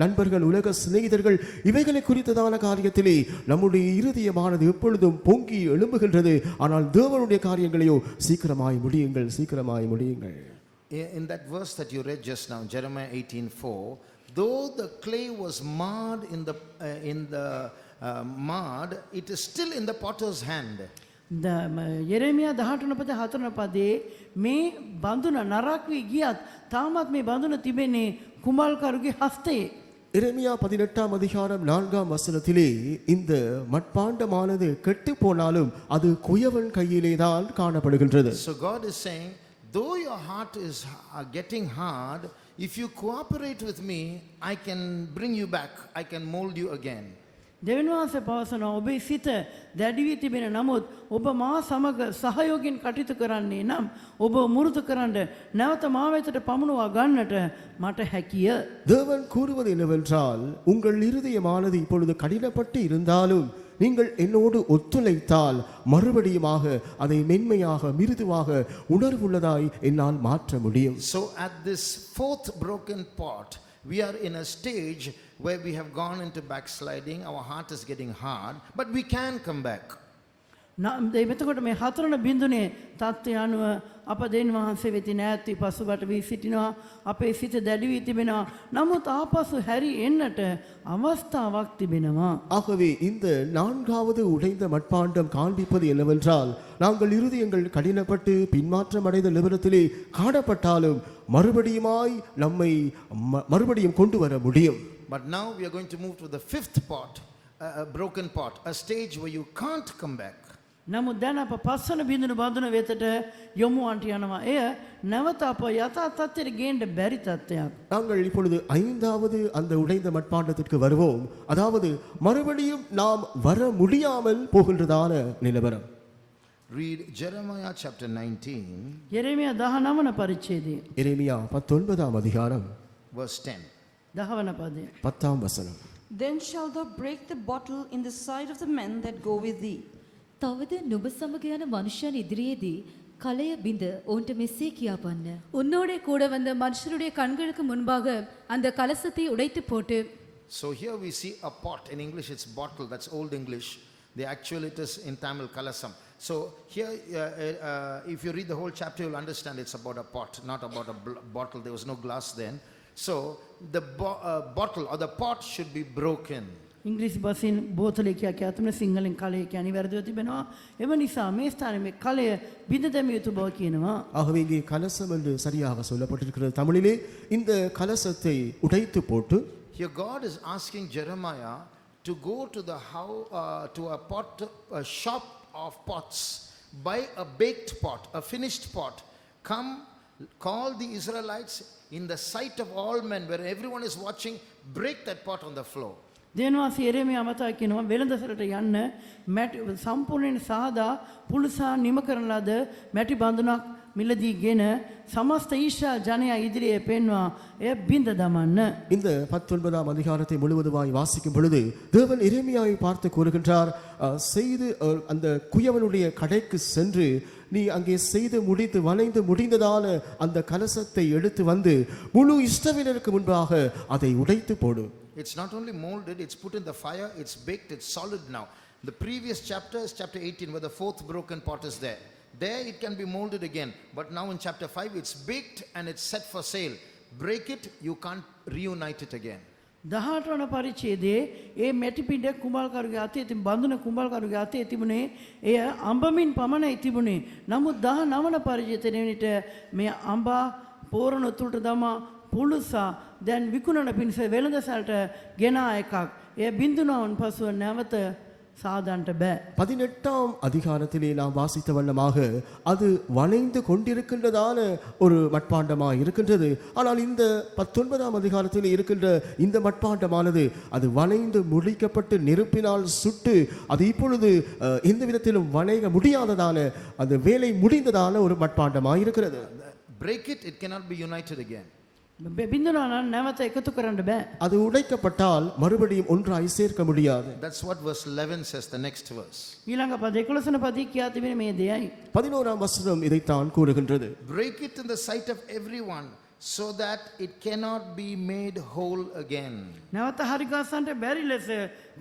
நண்பர்கள், உலக சிநேகிதர்கள் இவைகளை குறித்ததான காரியத்திலே நம்முடைய இருதயமானது எப்பொழுதும் பொங்கி எழும்புகின்றது. ஆனால் தேவனுடைய காரியங்களையோ சீக்கிரமாய் முடியுங்கள். In that verse that you read just now, Jeremiah 18:4, though the clay was marred in the marred, it is still in the potter's hand. යෙරෙමියා 18 පද 4 පදේ මේ බඳුන නරක් වී ගියත් තාමත් මේ බඳුන තිබෙන්නේ කුමල්කරුගේ හස්තයේ. எரேமியா 18ஆம் அதிகாரம் 4ஆம் வசனத்திலே இந்த மட்பாண்டமானது கெட்டு போனாலும் அது குயவன் கையிலே தான் காணப்படுகின்றது. So God is saying, though your heart is getting hard, if you cooperate with me, I can bring you back, I can mold you again. දෙවියන් වහන්සේ පවසනවා ඔබේ සිත දැඩි වී තිබෙන නමුත් ඔබ මා සමග සහයෝගයෙන් කටයුතු කරන්නේ නම් ඔබ මුරුදු කරන්න නැවත මා වෙතට පමුණවා ගන්නට මට හැකිය. தேவன் கூறுவது என்னவென்றால், உங்கள் இருதயமானது இப்பொழுது கடினப்பட்டு இருந்தாலும் நீங்கள் என்னோடு ஒத்துழைத்தால் மறுபடியுமாக அதை மென்மையாக, மிருதுவாக, உணர்வுள்ளதாய் என்னால் மாற்ற முடியும். So at this fourth broken pot, we are in a stage where we have gone into backsliding, our heart is getting hard, but we can come back. එතකොට මේ හතරන බිඳුනේ තත්ත්වය අනුව අප දෙවියන් වහන්සේ වෙතින් ඈත් වී පසුබට වී සිටිනවා. අපේ සිත දැඩි වී තිබෙනවා. නමුත් ආපසු හැරි එන්නට අවස්ථාවක් තිබෙනවා. ஆகவே இந்த நான்காவது உடைந்த மட்பாண்டம் காண்பிப்பது என்னவென்றால், நாங்கள் இருதயங்கள் கடினப்பட்டு பின்மாற்றம் அடைந்த நிலவரத்திலே காணப்பட்டாலும் மறுபடியுமாய் நம்மை மறுபடியும் கொண்டு வர முடியும். But now we are going to move to the fifth pot, a broken pot, a stage where you can't come back. නමුත් දැන් අප පස්වන බිඳුන බඳුන වෙතට යොමු වන්ට යනවා. එය නැවත අප යථා තත්ත්වයට ගේන්න බැරි තත්ත්වයක්. நாங்கள் இப்பொழுது ஐந்தாவது அந்த உடைந்த மட்பாண்டத்திற்கு வருவோம். அதாவது மறுபடியும் நாம் வர முடியாமல் போகின்றதான நிலவரம். Read Jeremiah chapter 19, යෙරෙමියා 19 වන පරිච්ඡේදය எரேமியா 19ஆம் அதிகாரம் verse 10. 10 වන පදය. 10ஆம் வசனம். Then shalt thou break the bottle in the sight of the men that go with thee. තවද නුඹ සමග යන මනුෂ්‍යයන් ඉදිරියේදී කලය බිඳ ඔවුන්ට මෙසේ කියාපන්න. உன்னோடே கூட வந்த மனுஷருடைய கண்களுக்கு முன்பாக அந்த கலசத்தை உடைத்து போட்டு. So here we see a pot. In English it's bottle, that's old English. The actual it is in Tamil kalasam. So here if you read the whole chapter you'll understand it's about a pot, not about a bottle. There was no glass then. So the bottle or the pot should be broken. ඉංග්‍රීසි භාෂෙන් බෝතලය කියා කියතම සිංහලෙන් කලය කියන්නේ වැරදිව තිබෙනවා. එම නිසා මේ ස්ථානයේ මේ කලය බිඳ දැමිය යුතු බව කියනවා. ஆகவே இங்கே கலசம் என்று சரியாக சொல்லப்பட்டிருக்கிறது தமிழிலே. இந்த கலசத்தை உடைத்து போட்டு Here God is asking Jeremiah to go to the to a shop of pots, buy a baked pot, a finished pot, come, call the Israelites in the sight of all men, where everyone is watching, break that pot on the floor. දේනවාසී එරේමියා මතක් කියනවා වෙළඳසැලට යන්න මැටි සම්පූර්ණයෙන් සාදා පුලුසා නිම කරන ලද මැටි බඳුනක් මිලදී ගෙන සමස්ත ඊශ්‍රායල් ජනයා ඉදිරියේ පෙන්වා එය බිඳ දමන්න. இந்த 19ஆம் அதிகாரத்தை முழுவதுமாய் வாசிக்கும் பொழுது தேவன் எரேமியாவை பார்த்து கூறுகின்றார், செய்து அந்த குயவனுடைய கடைக்கு சென்று நீ அங்கே செய்து முடித்து வளைந்து முடிந்ததான அந்த கலசத்தை எடுத்து வந்து முழு இஸ்ரவேலருக்கு முன்பாக அதை உடைத்து போடு. It's not only molded, it's put in the fire, it's baked, it's solid now. The previous chapter is chapter 18, where the fourth broken pot is there. There it can be molded again. But now in chapter 5, it's baked and it's set for sale. Break it, you can't reunite it again. 18 වන පරිච්ඡේදයේ ඒ මැටි පිඩ කුඹල්කරුගේ අතේ තිබුණ බඳුන කුඹල්කරුගේ අතේ තිබුණේ එය අඹමින් පමණයි තිබුණේ. නමුත් 19 වන පරිච්ඡේදයේ විට මේ අඹා පෝරණ තුලට දමා පුලුසා දැන් විකුණන පිණිස වෙළඳසැලට ගෙනා එකක්. එය බින්දුනවන් පසුව නැවත சாதாண்ட பே. 18ஆம் அதிகாரத்திலே நாம் வாசித்த வண்ணமாக அது வளைந்து கொண்டிருக்கின்றதான ஒரு மட்பாண்டமாக இருக்கின்றது. ஆனால் இந்த 19ஆம் அதிகாரத்தில் இருக்கின்ற இந்த மட்பாண்டமானது அது வளைந்து முடிக்கப்பட்டு நெருப்பினால் சுட்டு அது இப்பொழுது எந்த விதத்திலும் வளைய முடியாததான அந்த வேலை முடிந்ததான ஒரு மட்பாண்டமாக இருக்கிறது. Break it, it cannot be united again. බින්දුනා නම් නැවත එකතු කරන්න බෑ. அது உடைக்கப்பட்டால் மறுபடியும் ஒன்றாய் சேர்க்க முடியாது. That's what verse 11 says, the next verse. ඊළඟ පද 11 වන පදයේ කියා තිබෙන මේ දෙයයි. 11ஆம் வசனம் இதைத்தான் கூறுகின்றது. Break it in the sight of everyone, so that it cannot be made whole again. නැවත හරිගස්සන්ට බැරි ලෙස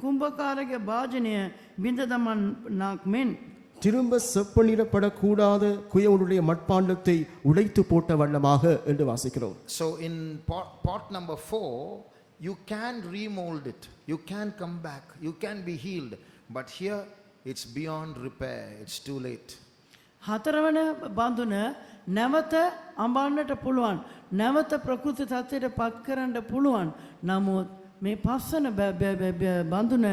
කුඹකාරගේ භාජනය බින්ද දමන්නක් මෙන් திரும்ப செப்பனிடப்படக்கூடாத குயவனுடைய மட்பாண்டத்தை உடைத்து போட்ட வண்ணமாக என்று வாசிக்கிறோம். So in pot number 4, you can remold it, you can come back, you can be healed, but here it's beyond repair, it's too late. හතරවන බඳුන නැවත අඹන්නට පුළුවන්, නැවත ප්‍රකෘති තත්ත්වයට පත් කරන්න පුළුවන්. නමුත් මේ පස්සන බඳුන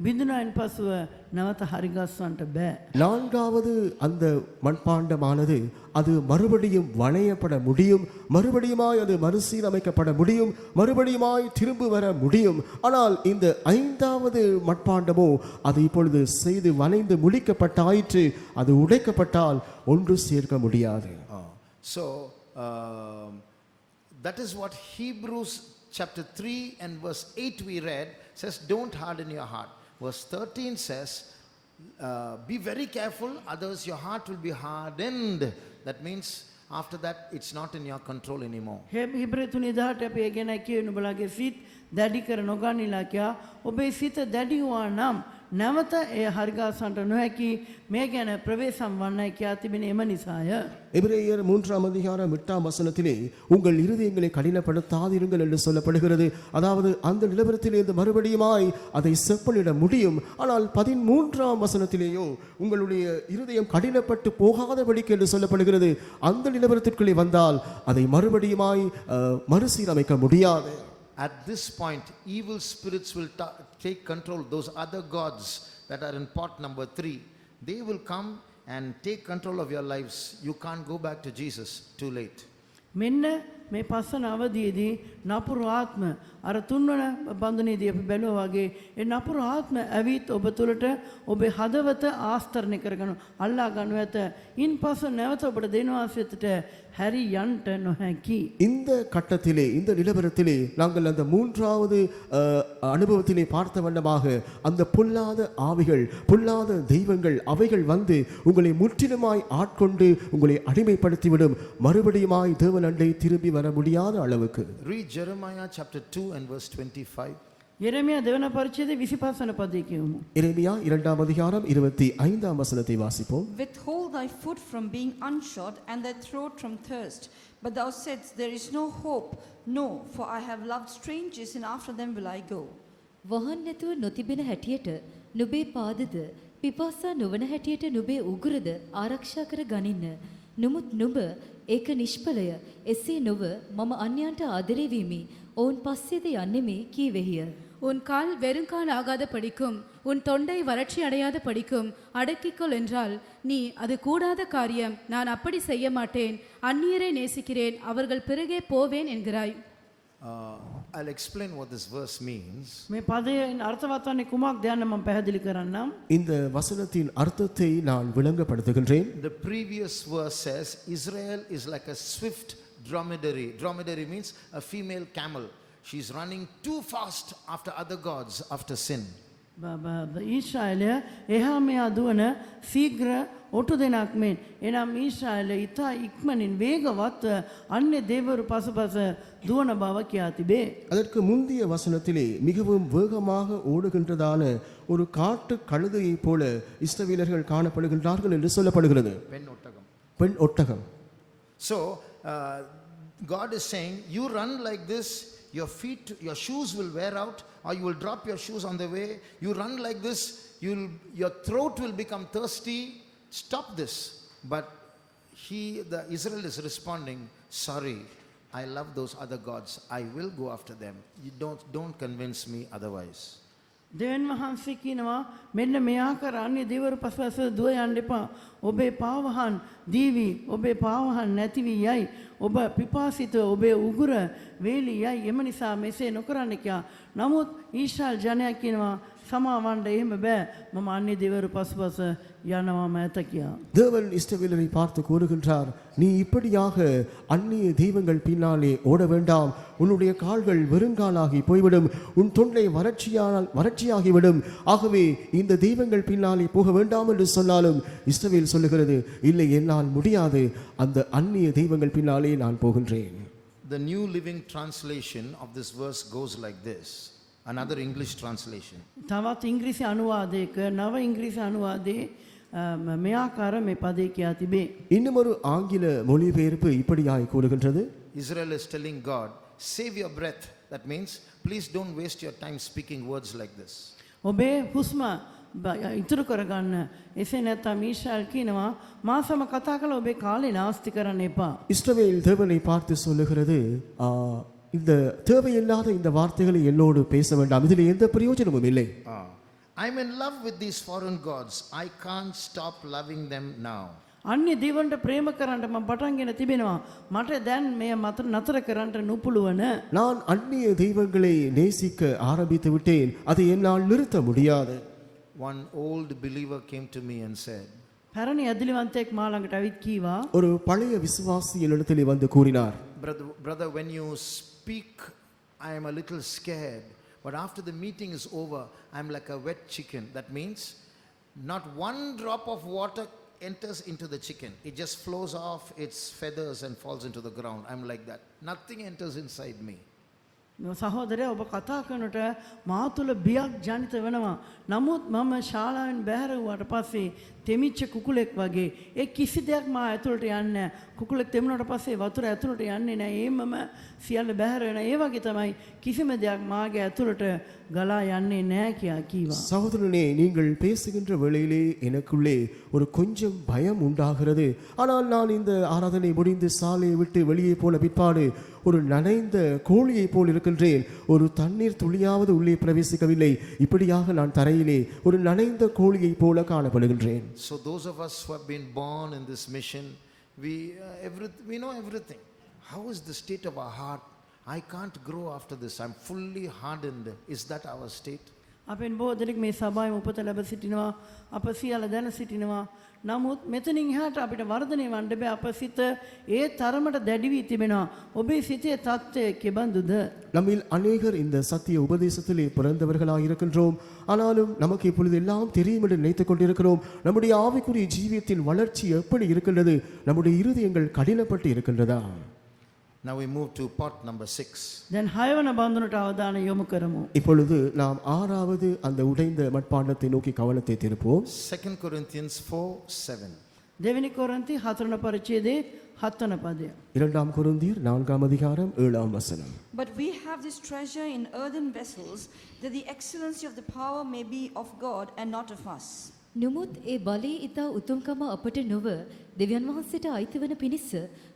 බිඳුනායින් පසුව නැවත හරිගස්සන්නට බෑ. நான்காவது அந்த மண்பாண்டமானது அது மறுபடியும் வளையப்பட முடியும், மறுபடியுமாய் அது மறுசீரமைக்கப்பட முடியும், மறுபடியுமாய் திரும்ப வர முடியும். ஆனால் இந்த 5வது மட்பாண்டமோ அது இப்பொழுது செய்து வளைந்து முடிக்கப்பட்டாயிற்று, அது உடைக்கப்பட்டால் ஒன்று சேர்க்க முடியாது. So that is what Hebrews chapter 3 and verse 8 we read says, don't harden your heart. Verse 13 says, be very careful, others your heart will be hardened. That means after that it's not in your control anymore. හිබ්‍රේ 3:18 අපි ඒ ගැන කියවන බලගේ සිත් දැඩි කර නොගනිලා කියා ඔබේ සිත දැඩි වුණා නම් නැවත ඒ හරිගස්සන්නට නොහැකි. මේ ගැන ප්‍රවේශම් වන්නයි කියා තිබෙන එම නිසාය. எபிரேயர் 3ஆம் அதிகாரம் 8ஆம் வசனத்திலே உங்கள் இருதயங்களை கடினப்படுத்தாதிருங்கள் என்று சொல்லப்படுகிறது. அதாவது அந்த நிலவரத்திலே இந்த மறுபடியுமாய் அதை செப்பனிட முடியும். ஆனால் 13ஆம் வசனத்திலேயோ உங்களுடைய இருதயம் கடினப்பட்டு போகாதபடிக்கு என்று சொல்லப்படுகிறது. அந்த நிலவரத்திற்குள்ளே வந்தால் அதை மறுபடியுமாய் மறுசீரமைக்க முடியாது. At this point, evil spirits will take control. Those other gods that are in pot number 3, they will come and take control of your lives. You can't go back to Jesus. Too late. මෙන්න මේ පස්සන අවධියේදී නපුරු ආත්ම අර තුන්වන බන්ධනයේදී අපි බැලුවා වගේ ඒ නපුරු ආත්ම ඇවිත් ඔබ තුළට ඔබේ හදවත ආස්තරණය කරගන්න අල්ලා ගන්නව ඇත. ඉන්පසු නැවත ඔබට දෙනවාසිතට හැරි යන්න නොහැකි. இந்த கட்டத்திலே இந்த நிலவரத்திலே நாங்கள் அந்த 3வது அனுபவத்திலே பார்த்த வண்ணமாக அந்த பொல்லாத ஆவிகள் பொல்லாத தெய்வங்கள் அவைகள் வந்து உங்களை முற்றிலுமாய் ஆட்கொண்டு உங்களை அடிமைப்படுத்திவிடும். மறுபடியுமாய் தேவன் அண்டை திரும்பி வர முடியாத அளவுக்கு. Read Jeremiah chapter 2 and verse 25. යෙරමියා දෙවන පරිච්ඡේදයේ 25 වන පදයේ කියමු. எரேமியா 2ஆம் அதிகாரம் 25ஆம் வசனத்தை வாசிப்போம். Withhold thy foot from being unshod, and thy throat from thirst. But thou saidst, there is no hope. No, for I have loved strangers, and after them will I go. වහන් නැතුව නොතිබෙන හැටියට නුඹේ පාදද පිපාසා නොවන හැටියට නුඹේ උගුරද ආරක්ෂා කර ගනින්න. නමුත් නුඹ ඒක නිෂ්ඵලය. එසේ නොව මම අන්‍යයන්ට ආදරේ වීමි. ඔවුන් පස්සේද යන්නෙමි කීවෙහිය. உன் கால் வெறுங்கால் ஆகாத படிக்கும் உன் தொண்டை வறட்சி அடையாத படிக்கும் அடக்கிக்கொள் என்றால் நீ அது கூடாத காரியம், நான் அப்படி செய்ய மாட்டேன், அந்நியரை நேசிக்கிறேன், அவர்கள் பிறகே போவேன் என்கிறாய். I'll explain what this verse means. මේ පදයෙන් අර්ථවත් වන්නේ කුමක්ද යන්න මම පැහැදිලි කරන්නම්. இந்த வசனத்தின் அர்த்தத்தை நான் விளங்கப்படுத்துகின்றேன். The previous verse says Israel is like a swift dromedary. Dromedary means a female camel. She's running too fast after other gods after sin. ඊශ්‍රායලය එහා මෙහා දුවන සීඝ්‍ර ඔටු දෙනක් මෙන්. එනම් ඊශ්‍රායලය ඉතා ඉක්මනින් වේගවත් අන්‍ය දේවරු පසුපස දුවන බව කියා තිබේ. அதற்கு முந்தைய வசனத்திலே மிகவும் வேகமாக ஓடுகின்றதான ஒரு காட்டு கழுதையைப் போல இஸ்ரவேலர்கள் காணப்படுகின்றார்கள் என்று சொல்லப்படுகிறது. பெண் ஒட்டகம். So God is saying, you run like this, your feet, your shoes will wear out, or you will drop your shoes on the way. You run like this, your throat will become thirsty. Stop this. But the Israel is responding, sorry, I love those other gods. I will go after them. You don't convince me otherwise. දෙවන් වහන්සේ කියනවා මෙන්න මේ ආකාරන්නේ දෙවරු පසුපස දුව යන්න එපා. ඔබේ පාවහන් දීවි, ඔබේ පාවහන් නැති වී යයි. ඔබ පිපාසිත, ඔබේ උගුර වේලි යයි. එම නිසා මෙසේ නොකරන්න කියා. නමුත් ඊශ්‍රායල් ජනයා කියනවා සමාවන්න එහෙම බෑ. මම අන්නේ දෙවරු පසුපස යනවාම ඇත කියා. தேவன் இஸ்ரவேலரை பார்த்து கூறுகின்றார், நீ இப்படியாக அந்நிய தெய்வங்கள் பின்னாலே ஓட வேண்டாம். உன்னுடைய கால்கள் வெறுங்காலாகி போய்விடும், உன் தொண்டை வறட்சியாகிவிடும். ஆகவே இந்த தெய்வங்கள் பின்னாலே போக வேண்டாம் என்று சொன்னாலும் இஸ்ரவேல் சொல்லுகிறது, இல்லை, என்னால் முடியாது, அந்த அந்நிய தெய்வங்கள் பின்னாலே நான் போகின்றேன். The New Living Translation of this verse goes like this. Another English translation. තවත් ඉංග්‍රීසි අනුවාදයක නව ඉංග්‍රීසි අනුවාදයේ මේ ආකාර මේ පදේ කියා තිබේ. இன்னும் ஒரு ஆங்கில மொழிபெயர்ப்பு இப்படியாய் கூறுகின்றது. Israel is telling God, save your breath. That means, please don't waste your time speaking words like this. ඔබේ හුස්ම ඉතුරු කරගන්න. එසේ නැත්නම් ඊශ්‍රායල් කියනවා මා සම කතා කළ ඔබේ කාලේ නාස්ති කරන්න එපා. இஸ்ரவேல் தேவனை பார்த்து சொல்லுகிறது, இந்த தேவையில்லாத இந்த வார்த்தைகளை என்னோடு பேச வேண்டாம், இதில் எந்த பிரயோஜனமும் இல்லை. I'm in love with these foreign gods. I can't stop loving them now. අන්‍ය දේවන්ට ප්‍රේම කරන්න මම පටන් ගෙන තිබෙනවා. මට දැන් මේ නතර කරන්න නුපුළුවන. நான் அந்நிய தெய்வங்களை நேசிக்க ஆரம்பித்து விட்டேன், அதை என்னால் நிறுத்த முடியாது. One old believer came to me and said, පැරණි ඇදිලිවන්තයෙක් මා ළඟට ඇවිත් කීවා, ஒரு பழைய விசுவாசி என்னிடத்திலே வந்து கூறினார், brother, when you speak, I am a little scared. But after the meeting is over, I'm like a wet chicken. That means not one drop of water enters into the chicken. It just flows off its feathers and falls into the ground. I'm like that. Nothing enters inside me. සහෝදරයා ඔබ කතා කරනට මා තුළ බියක් ජනිත වෙනවා. නමුත් මම ශාලාවෙන් බැහැර වුණාට පස්සේ තෙමිච්ච කුකුලෙක් වගේ ඒ කිසි දෙයක් මා ඇතුළට යන්නේ නැහැ. කුකුලෙක් තෙමුණාට පස්සේ වතුර ඇතුළට යන්නේ නැහැ. ඒමම සියල්ල බැහැර වෙනවා. ඒ වගේ තමයි කිසිම දෙයක් මාගේ ඇතුළට ගලා යන්නේ නැහැ කියා කීවා. சகோதரனே, நீங்கள் பேசுகின்ற வேளையிலே எனக்குள்ளே ஒரு கொஞ்சம் பயம் உண்டாகிறது. ஆனால் நான் இந்த ஆராதனை முடிந்து சாலையை விட்டு வெளியே போன பிற்பாடு ஒரு நனைந்த கோழியை போல் இருக்கின்றேன். ஒரு தண்ணீர் துளியாவது உள்ளே பிரவேசிக்கவில்லை. இப்படியாக நான் தரையிலே ஒரு நனைந்த கோழியை போல காணப்படுகின்றேன். So those of us who have been born in this mission, we know everything. How is the state of our heart? I can't grow after this. I'm fully hardened. Is that our state? අපෙන් බොහෝ දෙනෙක් මේ සභාවේ උපත ලැබ සිටිනවා. අප සියල්ල දැන සිටිනවා. නමුත් මෙතනින් එහාට අපිට වර්ධනය වන්න බෑ. අප සිත ඒ තරමට දැඩි වී තිබෙනවා. ඔබේ සිතේ තත්ත්වය කෙබඳුද? நம்மில் அநேகர் இந்த சத்திய உபதேசத்திலே பிறந்தவர்களாக இருக்கின்றோம். ஆனாலும் நமக்கு இப்பொழுது எல்லாம் தெரியும் என்று நினைத்துக் கொண்டிருக்கிறோம். நம்முடைய ஆவிக்குரிய ஜீவியத்தின் வளர்ச்சி எப்படி இருக்கின்றது? நம்முடைய இருதயங்கள் கடினப்பட்டு இருக்கின்றதா? Now we move to part number 6. දැන් 6 වන බඳුනට අවධානය යොමු කරමු. இப்பொழுது நாம் 6வது அந்த உடைந்த மட்பாண்டத்தை நோக்கி கவனத்தை திருப்புவோம். 2 Corinthians 4:7. දෙවෙනි කොරින්ති 4 වන පරිච්ඡේදයේ 7 වන පදය. 2 கொரிந்தியர் 4ஆம் அதிகாரம் 7ஆம் வசனம். But we have this treasure in earthen vessels, that the excellency of the power may be of God and not of us. නුමුත් ඒ බලයේ ඊතා උතුම්කම අපට නොව දෙවියන් වහන්සේට අයිති වන පිණිස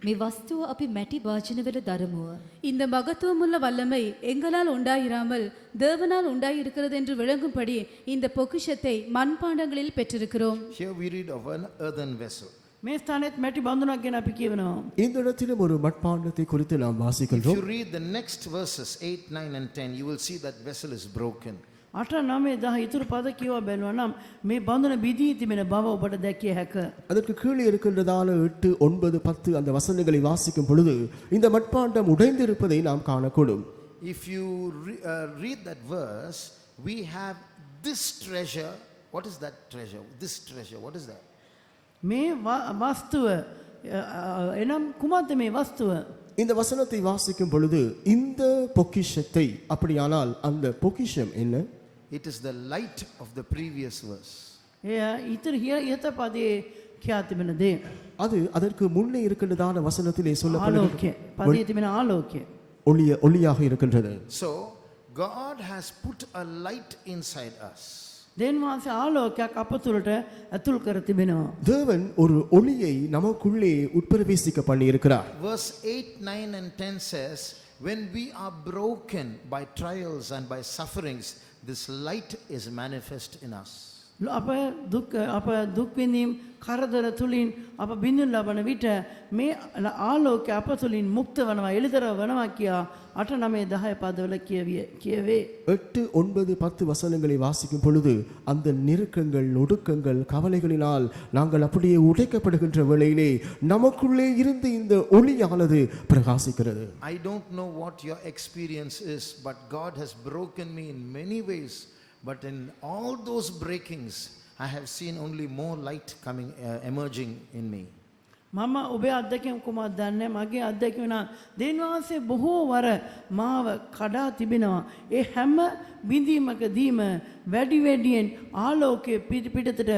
මේ වස්තුව අපි මැටි වාජනවල දරමුව. இந்த மகத்துவமுள்ள வல்லமை எங்களால் உண்டாயிராமல் தேவனால் உண்டாயிருக்கிறது என்று விளங்கும்படி இந்த பொக்கிஷத்தை மண்பாண்டங்களில் பெற்றிருக்கிறோம். Here we read of an earthen vessel. මේ ස්ථානෙත් මැටි බඳුනක් ගැන අපි කියවනවා. இந்த இடத்திலும் ஒரு மட்பாண்டத்தை குறித்து நாம் If வாசிக்கின்றோம். you read the next verses 8, 9 and 10, you will see that vessel is broken. 8 9 10 ඉතුරු පද කියව බැලුවා නම් මේ බඳුන බිදී තිබෙන බව ඔබට දැකිය හැක. அதற்கு கீழே இருக்கின்றதான 8, 9, 10 அந்த வசனங்களை வாசிக்கும் பொழுது இந்த மட்பாண்டம் உடைந்திருப்பதை நாம் காணக்கூடும். If you read that verse, we have this treasure. What is that treasure? This treasure, what is that? මේ වස්තුව එනම් කුමක්ද මේ වස්තුව? இந்த வசனத்தை வாசிக்கும் பொழுது இந்த பொக்கிஷத்தை அப்படியானால் அந்த பொக்கிஷம் என்ன? It is the light of the previous verse. එය ඉතුරු ඉහත පදේ කියා තිබෙන දේ. அது அதற்கு முன்னே இருக்கின்றதான வசனத்திலே ආලෝකය. சொல்லப்படுகிறது පදේ තිබෙන ආලෝකය. ஒளியாக இருக்கின்றது. So, God has put a light inside us. දෙවියන් වහන්සේ ආලෝකයක් අප තුළට ඇතුල් කර තිබෙනවා. தேவன் ஒரு ஒளியை நமக்குள்ளே உட்பிரவேசிக்க பண்ணி இருக்கிறார். Verse 8, 9 and 10 says, when we are broken by trials and by sufferings, this light is manifest in us. අප දුක් විඳීම් කරදර තුලින් අප බිඳුන් ලබන විට මේ ආලෝකය අප තුලින් මුක්ත වනවා එළිදරව් වනවා කියා 8 9 10 පදවල කියවේ. 8, 9, 10 வசனங்களை வாசிக்கும் பொழுது அந்த நெருக்கங்கள், ஒடுக்கங்கள், கவலைகளினால் நாங்கள் அப்படியே உடைக்கப்படுகின்ற வேளையிலே நமக்குள்ளே இருந்து இந்த ஒளியானது பிரகாசிக்கிறது. I don't know what your experience is, but God has broken me in many ways. But in all those breakings, I have seen only more light coming, emerging in me. මම ඔබේ අත්දැකීම් කුමක්ද දන්නේ මගේ අත්දැකීම නා දෙවියන් වහන්සේ බොහෝ වර මාව කඩා තිබෙනවා. ඒ හැම බිඳීමකදීම වැඩි වැඩියෙන් ආලෝකයේ පිටතට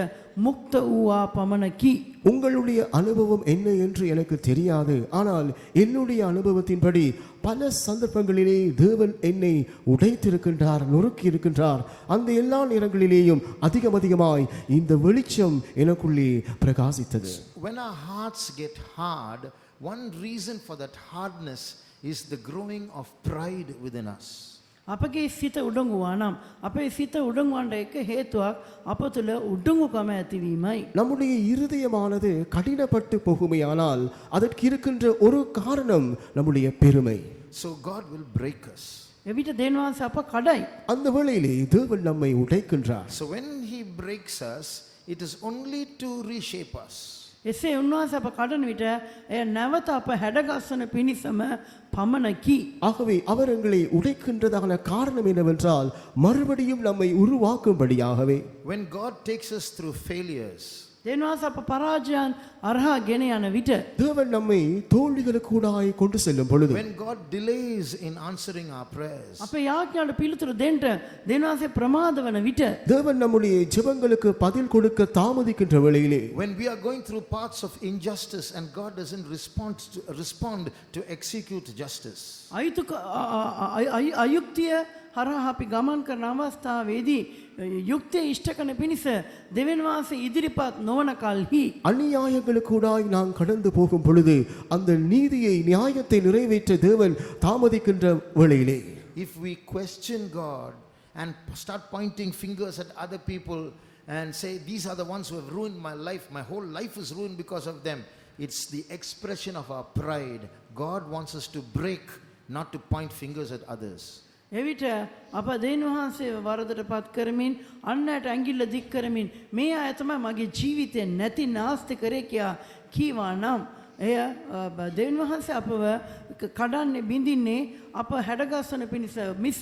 මුක්ත වූවා පමණකි. உங்களுடைய அனுபவம் என்ன என்று எனக்கு தெரியாது, ஆனால் என்னுடைய அனுபவத்தின்படி பல சந்தர்ப்பங்களிலே தேவன் என்னை உடைத்திருக்கின்றார், நொறுக்கி இருக்கின்றார். அந்த எல்லா நேரங்களிலேயும் அதிகமாய் இந்த வெளிச்சம் எனக்குள்ளே பிரகாசித்தது. When our hearts get hard, one reason for that hardness is the growing of pride within us. අපගේ සිත උඩඟුවා නම් අපේ සිත උඩඟුවන්ට එක හේතුවක් අප තුළ උඩඟුකම ඇතිවීමයි. நம்முடைய இருதயமானது கடினப்பட்டு போகுமையானால் அதற்கு இருக்கின்ற ஒரு காரணம் நம்முடைய பெருமை. So God will break us. එවිට දෙවියන් වහන්සේ අප කඩයි. அந்த வேளையிலே தேவன் நம்மை உடைக்கின்றார். So when he breaks us, it is only to reshape us. එසේ උන්වහන්සේ අප කඩන විට එය නැවත අප හැඩගස්සන පිණිසම පමණකි. ஆகவே அவர் எங்களை உடைக்கின்றதான காரணம் என்னவென்றால் மறுபடியும் நம்மை உருவாக்கும்படியாகவே. When God takes us through failures, දෙවියන් වහන්සේ අප පරාජයන් අරහා ගෙන යන විට தேவன் நம்மை தோல்விகளுக்கூடாய் கொண்டு செல்லும் பொழுது, when God delays in answering our prayers, අපේ යාඥාවට පිළිතුරු දෙන්න දෙවියන් වහන්සේ ප්‍රමාද වන විට தேவன் நம்முடைய ஜெபங்களுக்கு பதில் கொடுக்க தாமதிக்கின்ற வேளையிலே, when we are going through paths of injustice and God doesn't respond to execute justice, අයුක්තිය හරහා අපි ගමන් කරන අවස්ථාවේදී යුක්තිය ඉෂ්ට කරන පිණිස දෙවියන් වහන්සේ ඉදිරිපත් නොවන කල්හි அநியாயங்களுக்கூடாய் நாம் கடந்து போகும் பொழுது அந்த நீதியை, நியாயத்தை நிறைவேற்ற தேவன் தாமதிக்கின்ற வேளையிலே, if we question God and start pointing fingers at other people and say, these are the ones who have ruined my life, my whole life is ruined because of them, it's the expression of our pride. God wants us to break, not to point fingers at others. එවිට අප දෙවියන් වහන්සේ වරදට පත් කරමින් අන්නයට ඇඟිල්ල දික් කරමින් මේ අය තමයි මගේ ජීවිතේ නැති නාස්ති කරේ කියා කීවා නම් එය දෙවියන් වහන්සේ අපව කඩන්නේ බින්දින්නේ අප හැඩගස්සන පිණිස මිස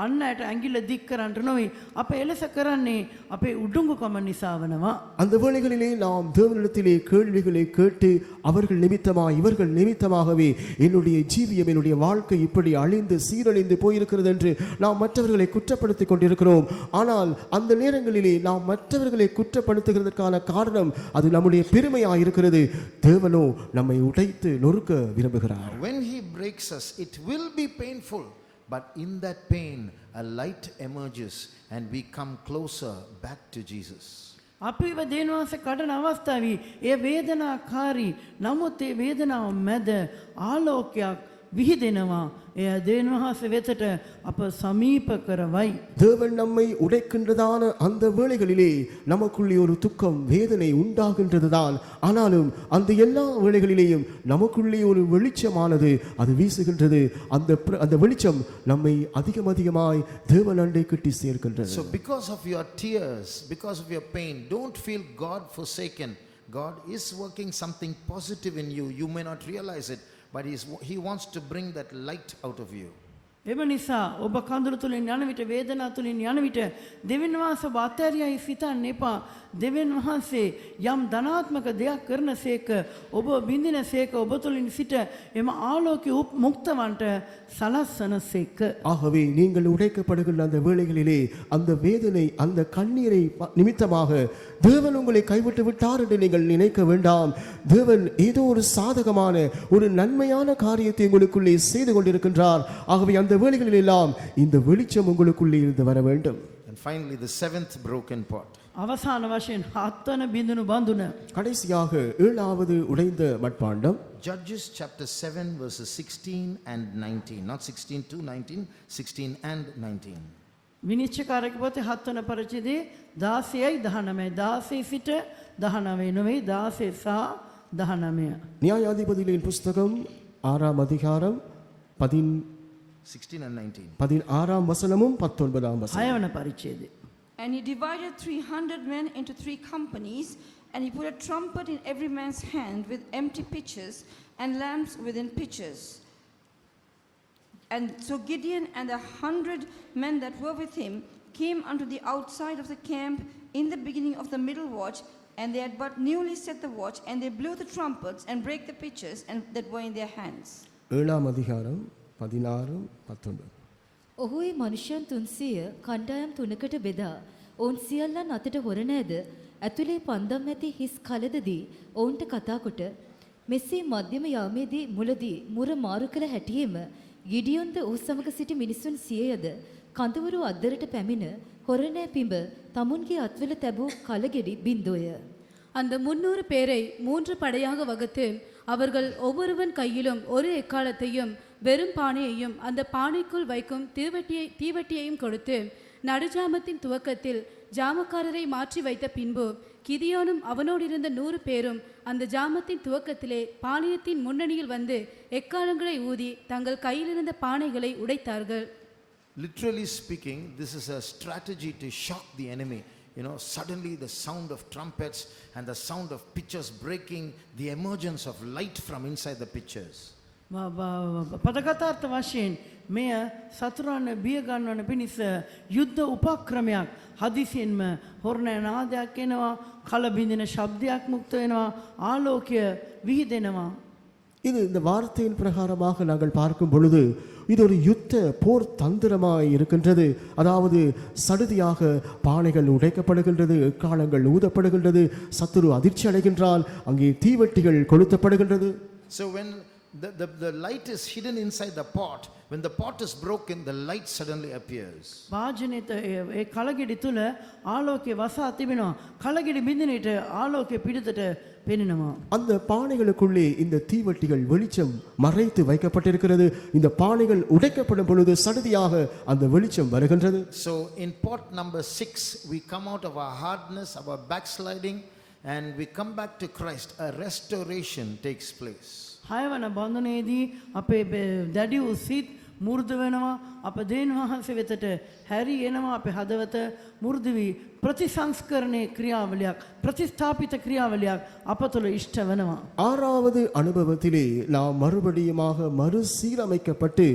අන්නයට ඇඟිල්ල දික් කරන්නට නොවේ. අප එලෙස කරන්නේ අපේ උඩුඟුකම නිසා වනවා. அந்த வேளைகளிலே நாம் தேவனிடத்திலே கேள்விகளை கேட்டு அவர்கள் நிமித்தமாக, இவர்கள் நிமித்தமாகவே என்னுடைய ஜீவியம், என்னுடைய வாழ்க்கை இப்படி அழிந்து சீரழிந்து போயிருக்கிறது என்று நாம் மற்றவர்களை குற்றப்படுத்திக் கொண்டிருக்கிறோம். ஆனால் அந்த நேரங்களிலே நாம் மற்றவர்களை குற்றப்படுத்துகிறதற்கான காரணம் அது நம்முடைய பெருமையாக இருக்கிறது. தேவனோ நம்மை உடைத்து நொறுக்க விரும்புகிறார். When he breaks us, it will be painful, but in that pain a light emerges and we come closer back to Jesus. අපිව දේනවාස කඩන අවස්ථාවී ඒ වේදනාකාරී නමුත් ඒ වේදනාව මැද ආලෝකයක් විහිදෙනවා. එය දේනවහස වෙතට අප සමීප කරවයි. தேவன் நம்மை உடைக்கின்றதான அந்த வேளைகளிலே நமக்குள்ளே ஒரு துக்கம் வேதனை உண்டாகின்றதுதான். ஆனாலும் அந்த எல்லா வேளைகளிலேயும் நமக்குள்ளே ஒரு வெளிச்சமானது அது வீசுகின்றது. அந்த வெளிச்சம் நம்மை அதிகமாய் தேவன் அண்டை கிட்டி சேர்க்கின்றது. So because of your tears, because of your pain, don't feel God forsaken. God is working something positive in you. You may not realize it, but he wants to bring that light out of you. එම නිසා ඔබ කඳුළු තුලින් යන විට වේදනා තුලින් යන විට දෙවියන් වහන්සේ බාතරියයි සිතන්න එපා. දෙවියන් වහන්සේ යම් ධනාත්මක දෙයක් කරනසේක ඔබ බින්දිනසේක ඔබ තුලින් සිට එම ආලෝකය මුක්තවන්ට සලස්සනසේක. ஆகவே நீங்கள் உடைக்கப்படுகின்ற அந்த வேளைகளிலே அந்த வேதனை அந்த கண்ணீரை நிமித்தமாக தேவன் உங்களை கைவிட்டு விட்டார் என்று நீங்கள் நினைக்க வேண்டாம். தேவன் ஏதோ ஒரு சாதகமான ஒரு நன்மையான காரியத்தை உங்களுக்குள்ளே செய்து கொண்டிருக்கின்றார். ஆகவே அந்த வேளைகளில் எல்லாம் இந்த வெளிச்சம் உங்களுக்குள்ளே இருந்து வர வேண்டும். And finally, the seventh broken pot. අවසාන වශයෙන් හත්වන බිඳුණු බඳුන. கடைசியாக ஏழாவது உடைந்த மட்பாண்டம் Judges chapter 7 verses 16 and 19. Not 16 to 19, 16 and 19. විනිශ්චයකාරක පොතේ හත්වන පරිච්ඡේදයේ 16යි 19. 16 සිට 19 නෙවෙයි 16 සහ 19. நியாயாதிபதிகளின் புஸ்தகம் 6ஆம் அதிகாரம் 16 and 19. 16ஆம் வசனமும் 19ஆம் வசனம். හයවන පරිච්ඡේදය. And he divided 300 men into 3 companies, and he put a trumpet in every man's hand with empty pitchers and lamps within pitchers. And so Gideon and 100 men that were with him came unto the outside of the camp in the beginning of the middle watch, and they had but newly set the watch, and they blew the trumpets and brake the pitchers and that were in their hands. 7ஆம் அதிகாரம் 16 19. ඔහු ඒ මනුෂ්‍යයන් 300 කණ්ඩායම් තුනකට බෙදා ඔවුන් සියල්ලන් අතට හොර නෑද ඇතුලේ පන්දම් ඇති හිස් කලදදී ඔවුන්ට කතා කොට මෙසේ මධ්‍යම යාමේදී මුලදී මුර මාරු කළ හැටියෙම ගිඩියොන්ද ඔහු සමග සිටි මිනිසුන් 100ද කඳවුරු අද්දරට පැමිණ හොරණෑ පිඹ තමුන්ගේ අත්වල තැබූ කලගෙඩි බින්දෝය. அந்த 300 பேரை 3 படையாக வகுத்து அவர்கள் ஒவ்வொருவன் கையிலும் ஒரு எக்காலத்தையும் வெறும் பானையையும் அந்த பானைக்குள் வைக்கும் தீவட்டியையும் கொடுத்து நடுஜாமத்தின் துவக்கத்தில் ஜாமக்காரரை மாற்றி வைத்த பின்பு கிதியோனும் அவனோடு இருந்த 100 பேரும் அந்த ஜாமத்தின் துவக்கத்திலே பாளையத்தின் முன்னணியில் வந்து எக்காலங்களை ஊதி தங்கள் கையிலிருந்த பானைகளை உடைத்தார்கள். Literally speaking, this is a strategy to shock the enemy. You know, suddenly the sound of trumpets and the sound of pitchers breaking, the emergence of light from inside the pitchers. පදකථාර්ථ වශයෙන් මෙය සතුරාන බිය ගන්නවන පිණිස යුද්ධ උපක්‍රමයක්. හදිසියෙන්ම හොරණ නාදයක් එනවා, කලබින්දින ශබ්දයක් මුක්ත වෙනවා, ආලෝකය විහිදෙනවා. இது இந்த வார்த்தையின் பிரகாரமாக நாங்கள் பார்க்கும் பொழுது இது ஒரு யுத்த போர் தந்திரமாய் இருக்கின்றது. அதாவது சடுதியாக பானைகள் உடைக்கப்படுகின்றது, காலங்கள் ஊதப்படுகின்றது, சத்துரு அதிர்ச்சி அடைகின்றால் அங்கே தீவட்டிகள் கொளுத்தப்படுகின்றது. So when the light is hidden inside the pot, when the pot is broken, the light suddenly appears. වාජනිත ඒ කලගෙඩි තුල ආලෝකය වසා තිබෙනවා. කලගෙඩි බින්දින විට ආලෝකය පිටතට පෙනෙනවා. அந்த பானைகளுக்குள்ளே இந்த தீவட்டிகள் வெளிச்சம் மறைத்து வைக்கப்பட்டிருக்கிறது. இந்த பானைகள் உடைக்கப்படும் பொழுது சடுதியாக அந்த வெளிச்சம் வருகின்றது. So in pot number 6, we come out of our hardness, our backsliding, and we come back to Christ. A restoration takes place. හයවන බඳුනේදී අපේ දැඩි වූ සිත් මු르දු වෙනවා. අප දේන් වහන්සේ වෙතට හැරි එනවා. අපේ හදවත මු르දු වී ප්‍රතිසංස්කරණයේ ක්‍රියාවලියක්, ප්‍රතිස්ථාපිත ක්‍රියාවලියක් අප තුළ ඉෂ්ට වෙනවා. ஆறாவது அனுபவத்திலே நாம் மறுபடியுமாக மறுசீரமைக்கப்பட்டு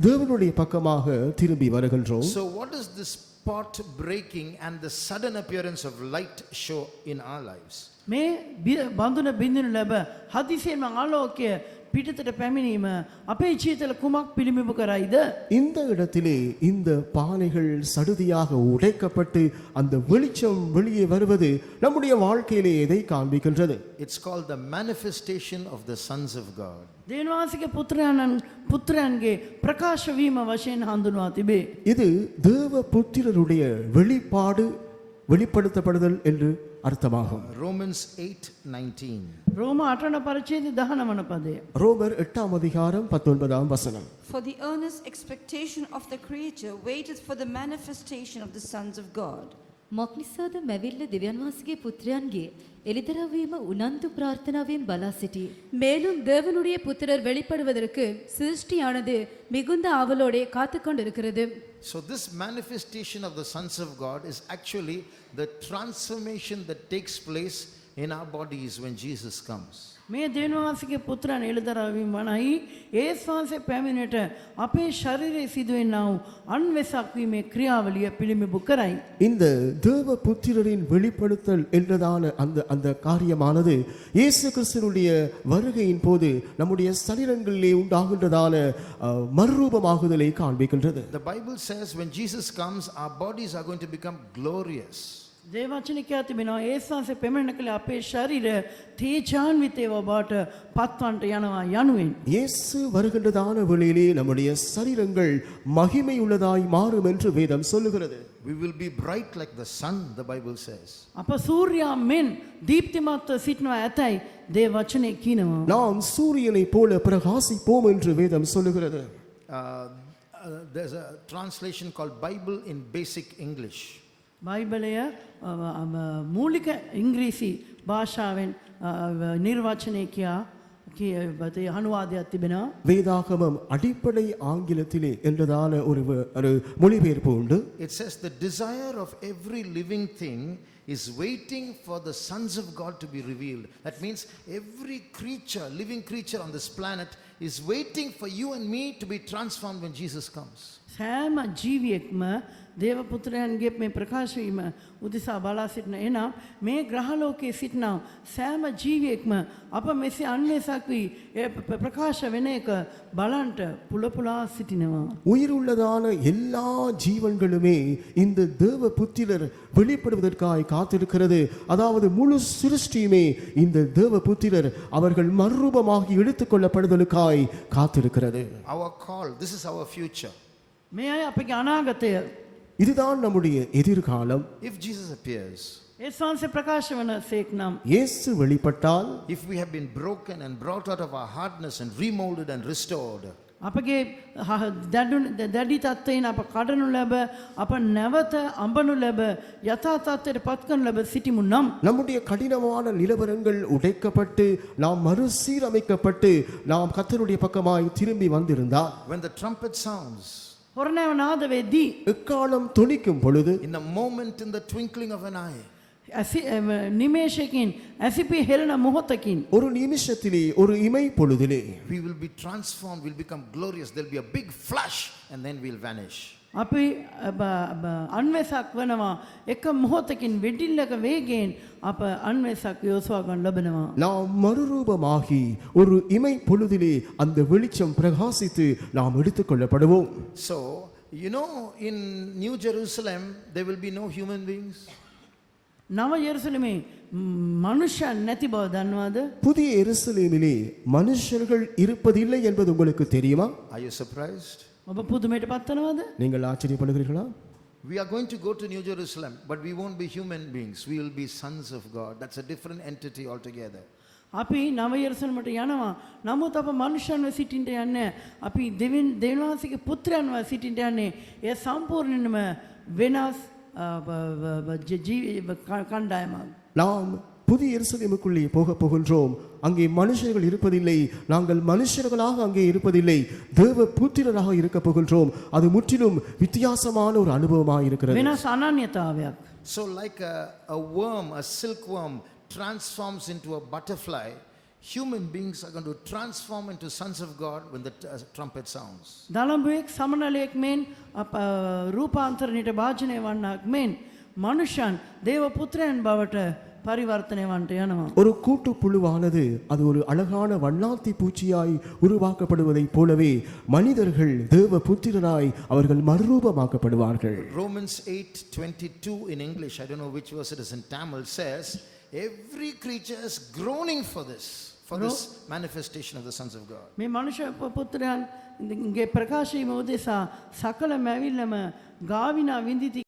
தேவனுடைய பக்கமாக திரும்பி வருகின்றோம். So what does this pot breaking and the sudden appearance of light show in our lives? මේ බඳුන බින්දිනු ලැබ හදිසියෙන්ම ආලෝකය පිටතට පැමිණීම අපේ ජීවිතවල කුමක් පිළිඹු කරයිද? இந்த இடத்திலே இந்த பானைகள் சடுதியாக உடைக்கப்பட்டு அந்த வெளிச்சம் வெளியே வருவது நம்முடைய வாழ்க்கையிலே எதை காண்பிக்கின்றது? It's called the manifestation of the sons of God. දේවාසික පුත්‍රයන්ගේ ප්‍රකාශ වීම වශයෙන් හඳුන්වා තිබේ. இது தேவ புத்திரருடைய வெளிப்பாடு வெளிப்படுத்தப்படுதல் என்று அர்த்தமாகும். Romans 8:19. රෝම 8 පරිච්ඡේදය 19 වන පදය. ரோமர் 8ஆம் அதிகாரம் 19ஆம் வசனம். For the earnest expectation of the creature waiteth for the manifestation of the sons of God. මක්නිසාද මැවිල්ල දෙවියන් වහන්සේගේ පුත්‍රයන්ගේ එළිදරව් වීම උනන්දු ප්‍රාර්ථනාවෙන් බලා සිටි. மேலும் தேவனுடைய புத்திரர் வெளிப்படுவதற்கு சிருஷ்டியானது மிகுந்த ஆவலோடே காத்து கொண்டிருக்கிறது. So this manifestation of the sons of God is actually the transformation that takes place in our bodies when Jesus comes. මේ දෙවියන්වහන්සේගේ පුත්‍රයන් එළදරවීම වනයි ඒස් වහන්සේ පැමිණෙට අපේ ශරීරයේ සිදුවෙනා වූ අන්වෙසක් වීමේ ක්‍රියාවලිය පිළිඹු කරයි. இந்த தேவ புத்திரரின் வெளிப்படுத்தல் என்றதான அந்த காரியமானது இயேசு கிறிஸ்துவினுடைய வருகையின் போது நம்முடைய சரீரங்களிலே உண்டாகின்றதான மறுரூபமாகுதலை காண்பிக்கின்றது. The Bible says when Jesus comes, our bodies are going to become glorious. දේවචන කියා තිබෙනවා ඒස් වහන්සේ පැමිණෙන කල අපේ ශරීර තේජාන්විතව බවට පත්වන්නට යනවා යනුවෙන්. இயேசு வருகின்றதான வேளையிலே நம்முடைய சரீரங்கள் மகிமையுள்ளதாய் மாறும் என்று வேதம் சொல்லுகிறது. We will be bright like the sun, the Bible says. අප සූර්යයා මෙන් දීප්තිමත්ව සිටිනවා ඇතැයි දේවචනේ කියනවා. நாம் சூரியனை போல பிரகாசிப்போம் என்று வேதம் சொல்லுகிறது. There's a translation called Bible in Basic English. බයිබලය මූලික ඉංග්‍රීසි භාෂාවෙන් නිර්වචනය කියා අනුවාදයක් තිබෙනවා. வேதாகமம் அடிப்படை ஆங்கிலத்திலே என்றதான ஒரு மொழிபெயர்ப்பு உண்டு. It says the desire of every living thing is waiting for the sons of God to be revealed. That means every creature, living creature on this planet is waiting for you and me to be transformed when Jesus comes. සෑම ජීවියෙක්ම දේව පුත්‍රයන්ගේ මේ ප්‍රකාශ වීම උදෙසා බලා සිටින එනම් මේ ග්‍රහලෝකයේ සිටින සෑම ජීවියෙක්ම අප මෙසේ අන්වේෂක් වී ප්‍රකාශ වෙන එක බලන්ට පුලපුලා සිටිනවා. உயிருள்ளதான எல்லா ஜீவன்களுமே இந்த தேவ புத்திரர் வெளிப்படுவதற்காய் காத்திருக்கிறது. அதாவது முழு சிருஷ்டியுமே இந்த தேவ புத்திரர் அவர்கள் மறுரூபமாகி எடுத்துக்கொள்ளப்படுதலுக்காய் காத்திருக்கிறது. Our call, this is our future. මේ අය අපගේ අනාගතය. இதுதான் நம்முடைய எதிர்காலம். If Jesus appears, ඒස් වහන්සේ ප්‍රකාශ වන සේක් නම් இயேசு வெளிப்பட்டால், if we have been broken and brought out of our hardness and remolded and restored, අපගේ දැඩි තත්ත්වයෙන් අප කඩනු ලැබ අප නැවත අඹනු ලැබ යථා තත්ත්වයට පත් කරනු ලැබ සිටිමු නම් நம்முடைய கடினமான நிலவரங்கள் உடைக்கப்பட்டு நாம் மறுசீரமைக்கப்பட்டு நாம் கர்த்தருடைய பக்கமாய் திரும்பி வந்திருந்தால், when the trumpet sounds, හොරණෑව නාද වෙද්දී எக்காலம் தொனிக்கும் பொழுது, in the moment, in the twinkling of an eye, නිමේෂයකින් ඇසිපි හෙළන මොහොතකින් ஒரு நிமிஷத்திலே ஒரு இமை பொழுதிலே we will be transformed, we'll become glorious. There'll be a big flash and then we'll vanish. අපි අන්වේෂක් වෙනවා එක මොහොතකින් වෙඩිල්ලක වේගයෙන් අප අන්වේෂක් යොසවා ගන්න ලබනවා. நாம் மறுரூபமாகி ஒரு இமை பொழுதிலே அந்த வெளிச்சம் பிரகாசித்து நாம் எடுத்துக்கொள்ளப்படுவோம். So, you know, in New Jerusalem, there will be no human beings. නව යෙරුසලමේ මනුෂ්‍යයන් නැති බව දන්නවද? புதிய எருசலேமிலே மனுஷர்கள் இருப்பதில்லை என்பது உங்களுக்கு தெரியுமா? Are you surprised? ඔබ පුදුමයට පත්වනවද? நீங்கள் ஆச்சரியப்படுகிறீர்களா? We are going to go to New Jerusalem, but we won't be human beings. We will be sons of God. That's a different entity altogether. අපි නව යෙරුසලමට යනවා. නමුත් අප මනුෂ්‍යයන්ව සිටින්න යන්නේ. අපි දෙවියන්වහන්සේගේ පුත්‍රයන්ව සිටින්න යන්නේ. ඒ සම්පූර්ණයෙන්ම වෙනස් කණ්ඩායමක්. நாம் புதிய எருசலேமுக்குள்ளே போக போகின்றோம். அங்கே மனுஷர்கள் இருப்பதில்லை. நாங்கள் மனுஷர்களாக அங்கே இருப்பதில்லை. தேவ புத்திரராக இருக்க போகின்றோம். அது முற்றிலும் வித்தியாசமான ஒரு அனுபவமாக இருக்கிறது. වෙනස් අනන්‍යතාවයක්. So, like a worm, a silkworm transforms into a butterfly, human beings are going to transform into sons of God when the trumpet sounds. දලඹුවෙක් සමනලයෙක් මෙන් රූපාන්තරණයට භාජනය වන්නක් මෙන් මනුෂ්‍යයන් දේව පුත්‍රයන් බවට පරිවර්තනය වන්නට යනවා. ஒரு கூட்டு புழுவானது அது ஒரு அழகான வண்ணாத்தி பூச்சியாய் உருவாக்கப்படுவதைப் போலவே மனிதர்கள் தேவ புத்திரராய் அவர்கள் மறுரூபமாக்கப்படுவார்கள். Romans 8:22 in English, I don't know which verse it is in Tamil, says every creature is groaning for this manifestation of the sons of God. මේ මනුෂ්‍ය පුත්‍රයන්ගේ ප්‍රකාශ වීම උදෙසා සකල මැවිල්ලම ගාවිනා විඳිති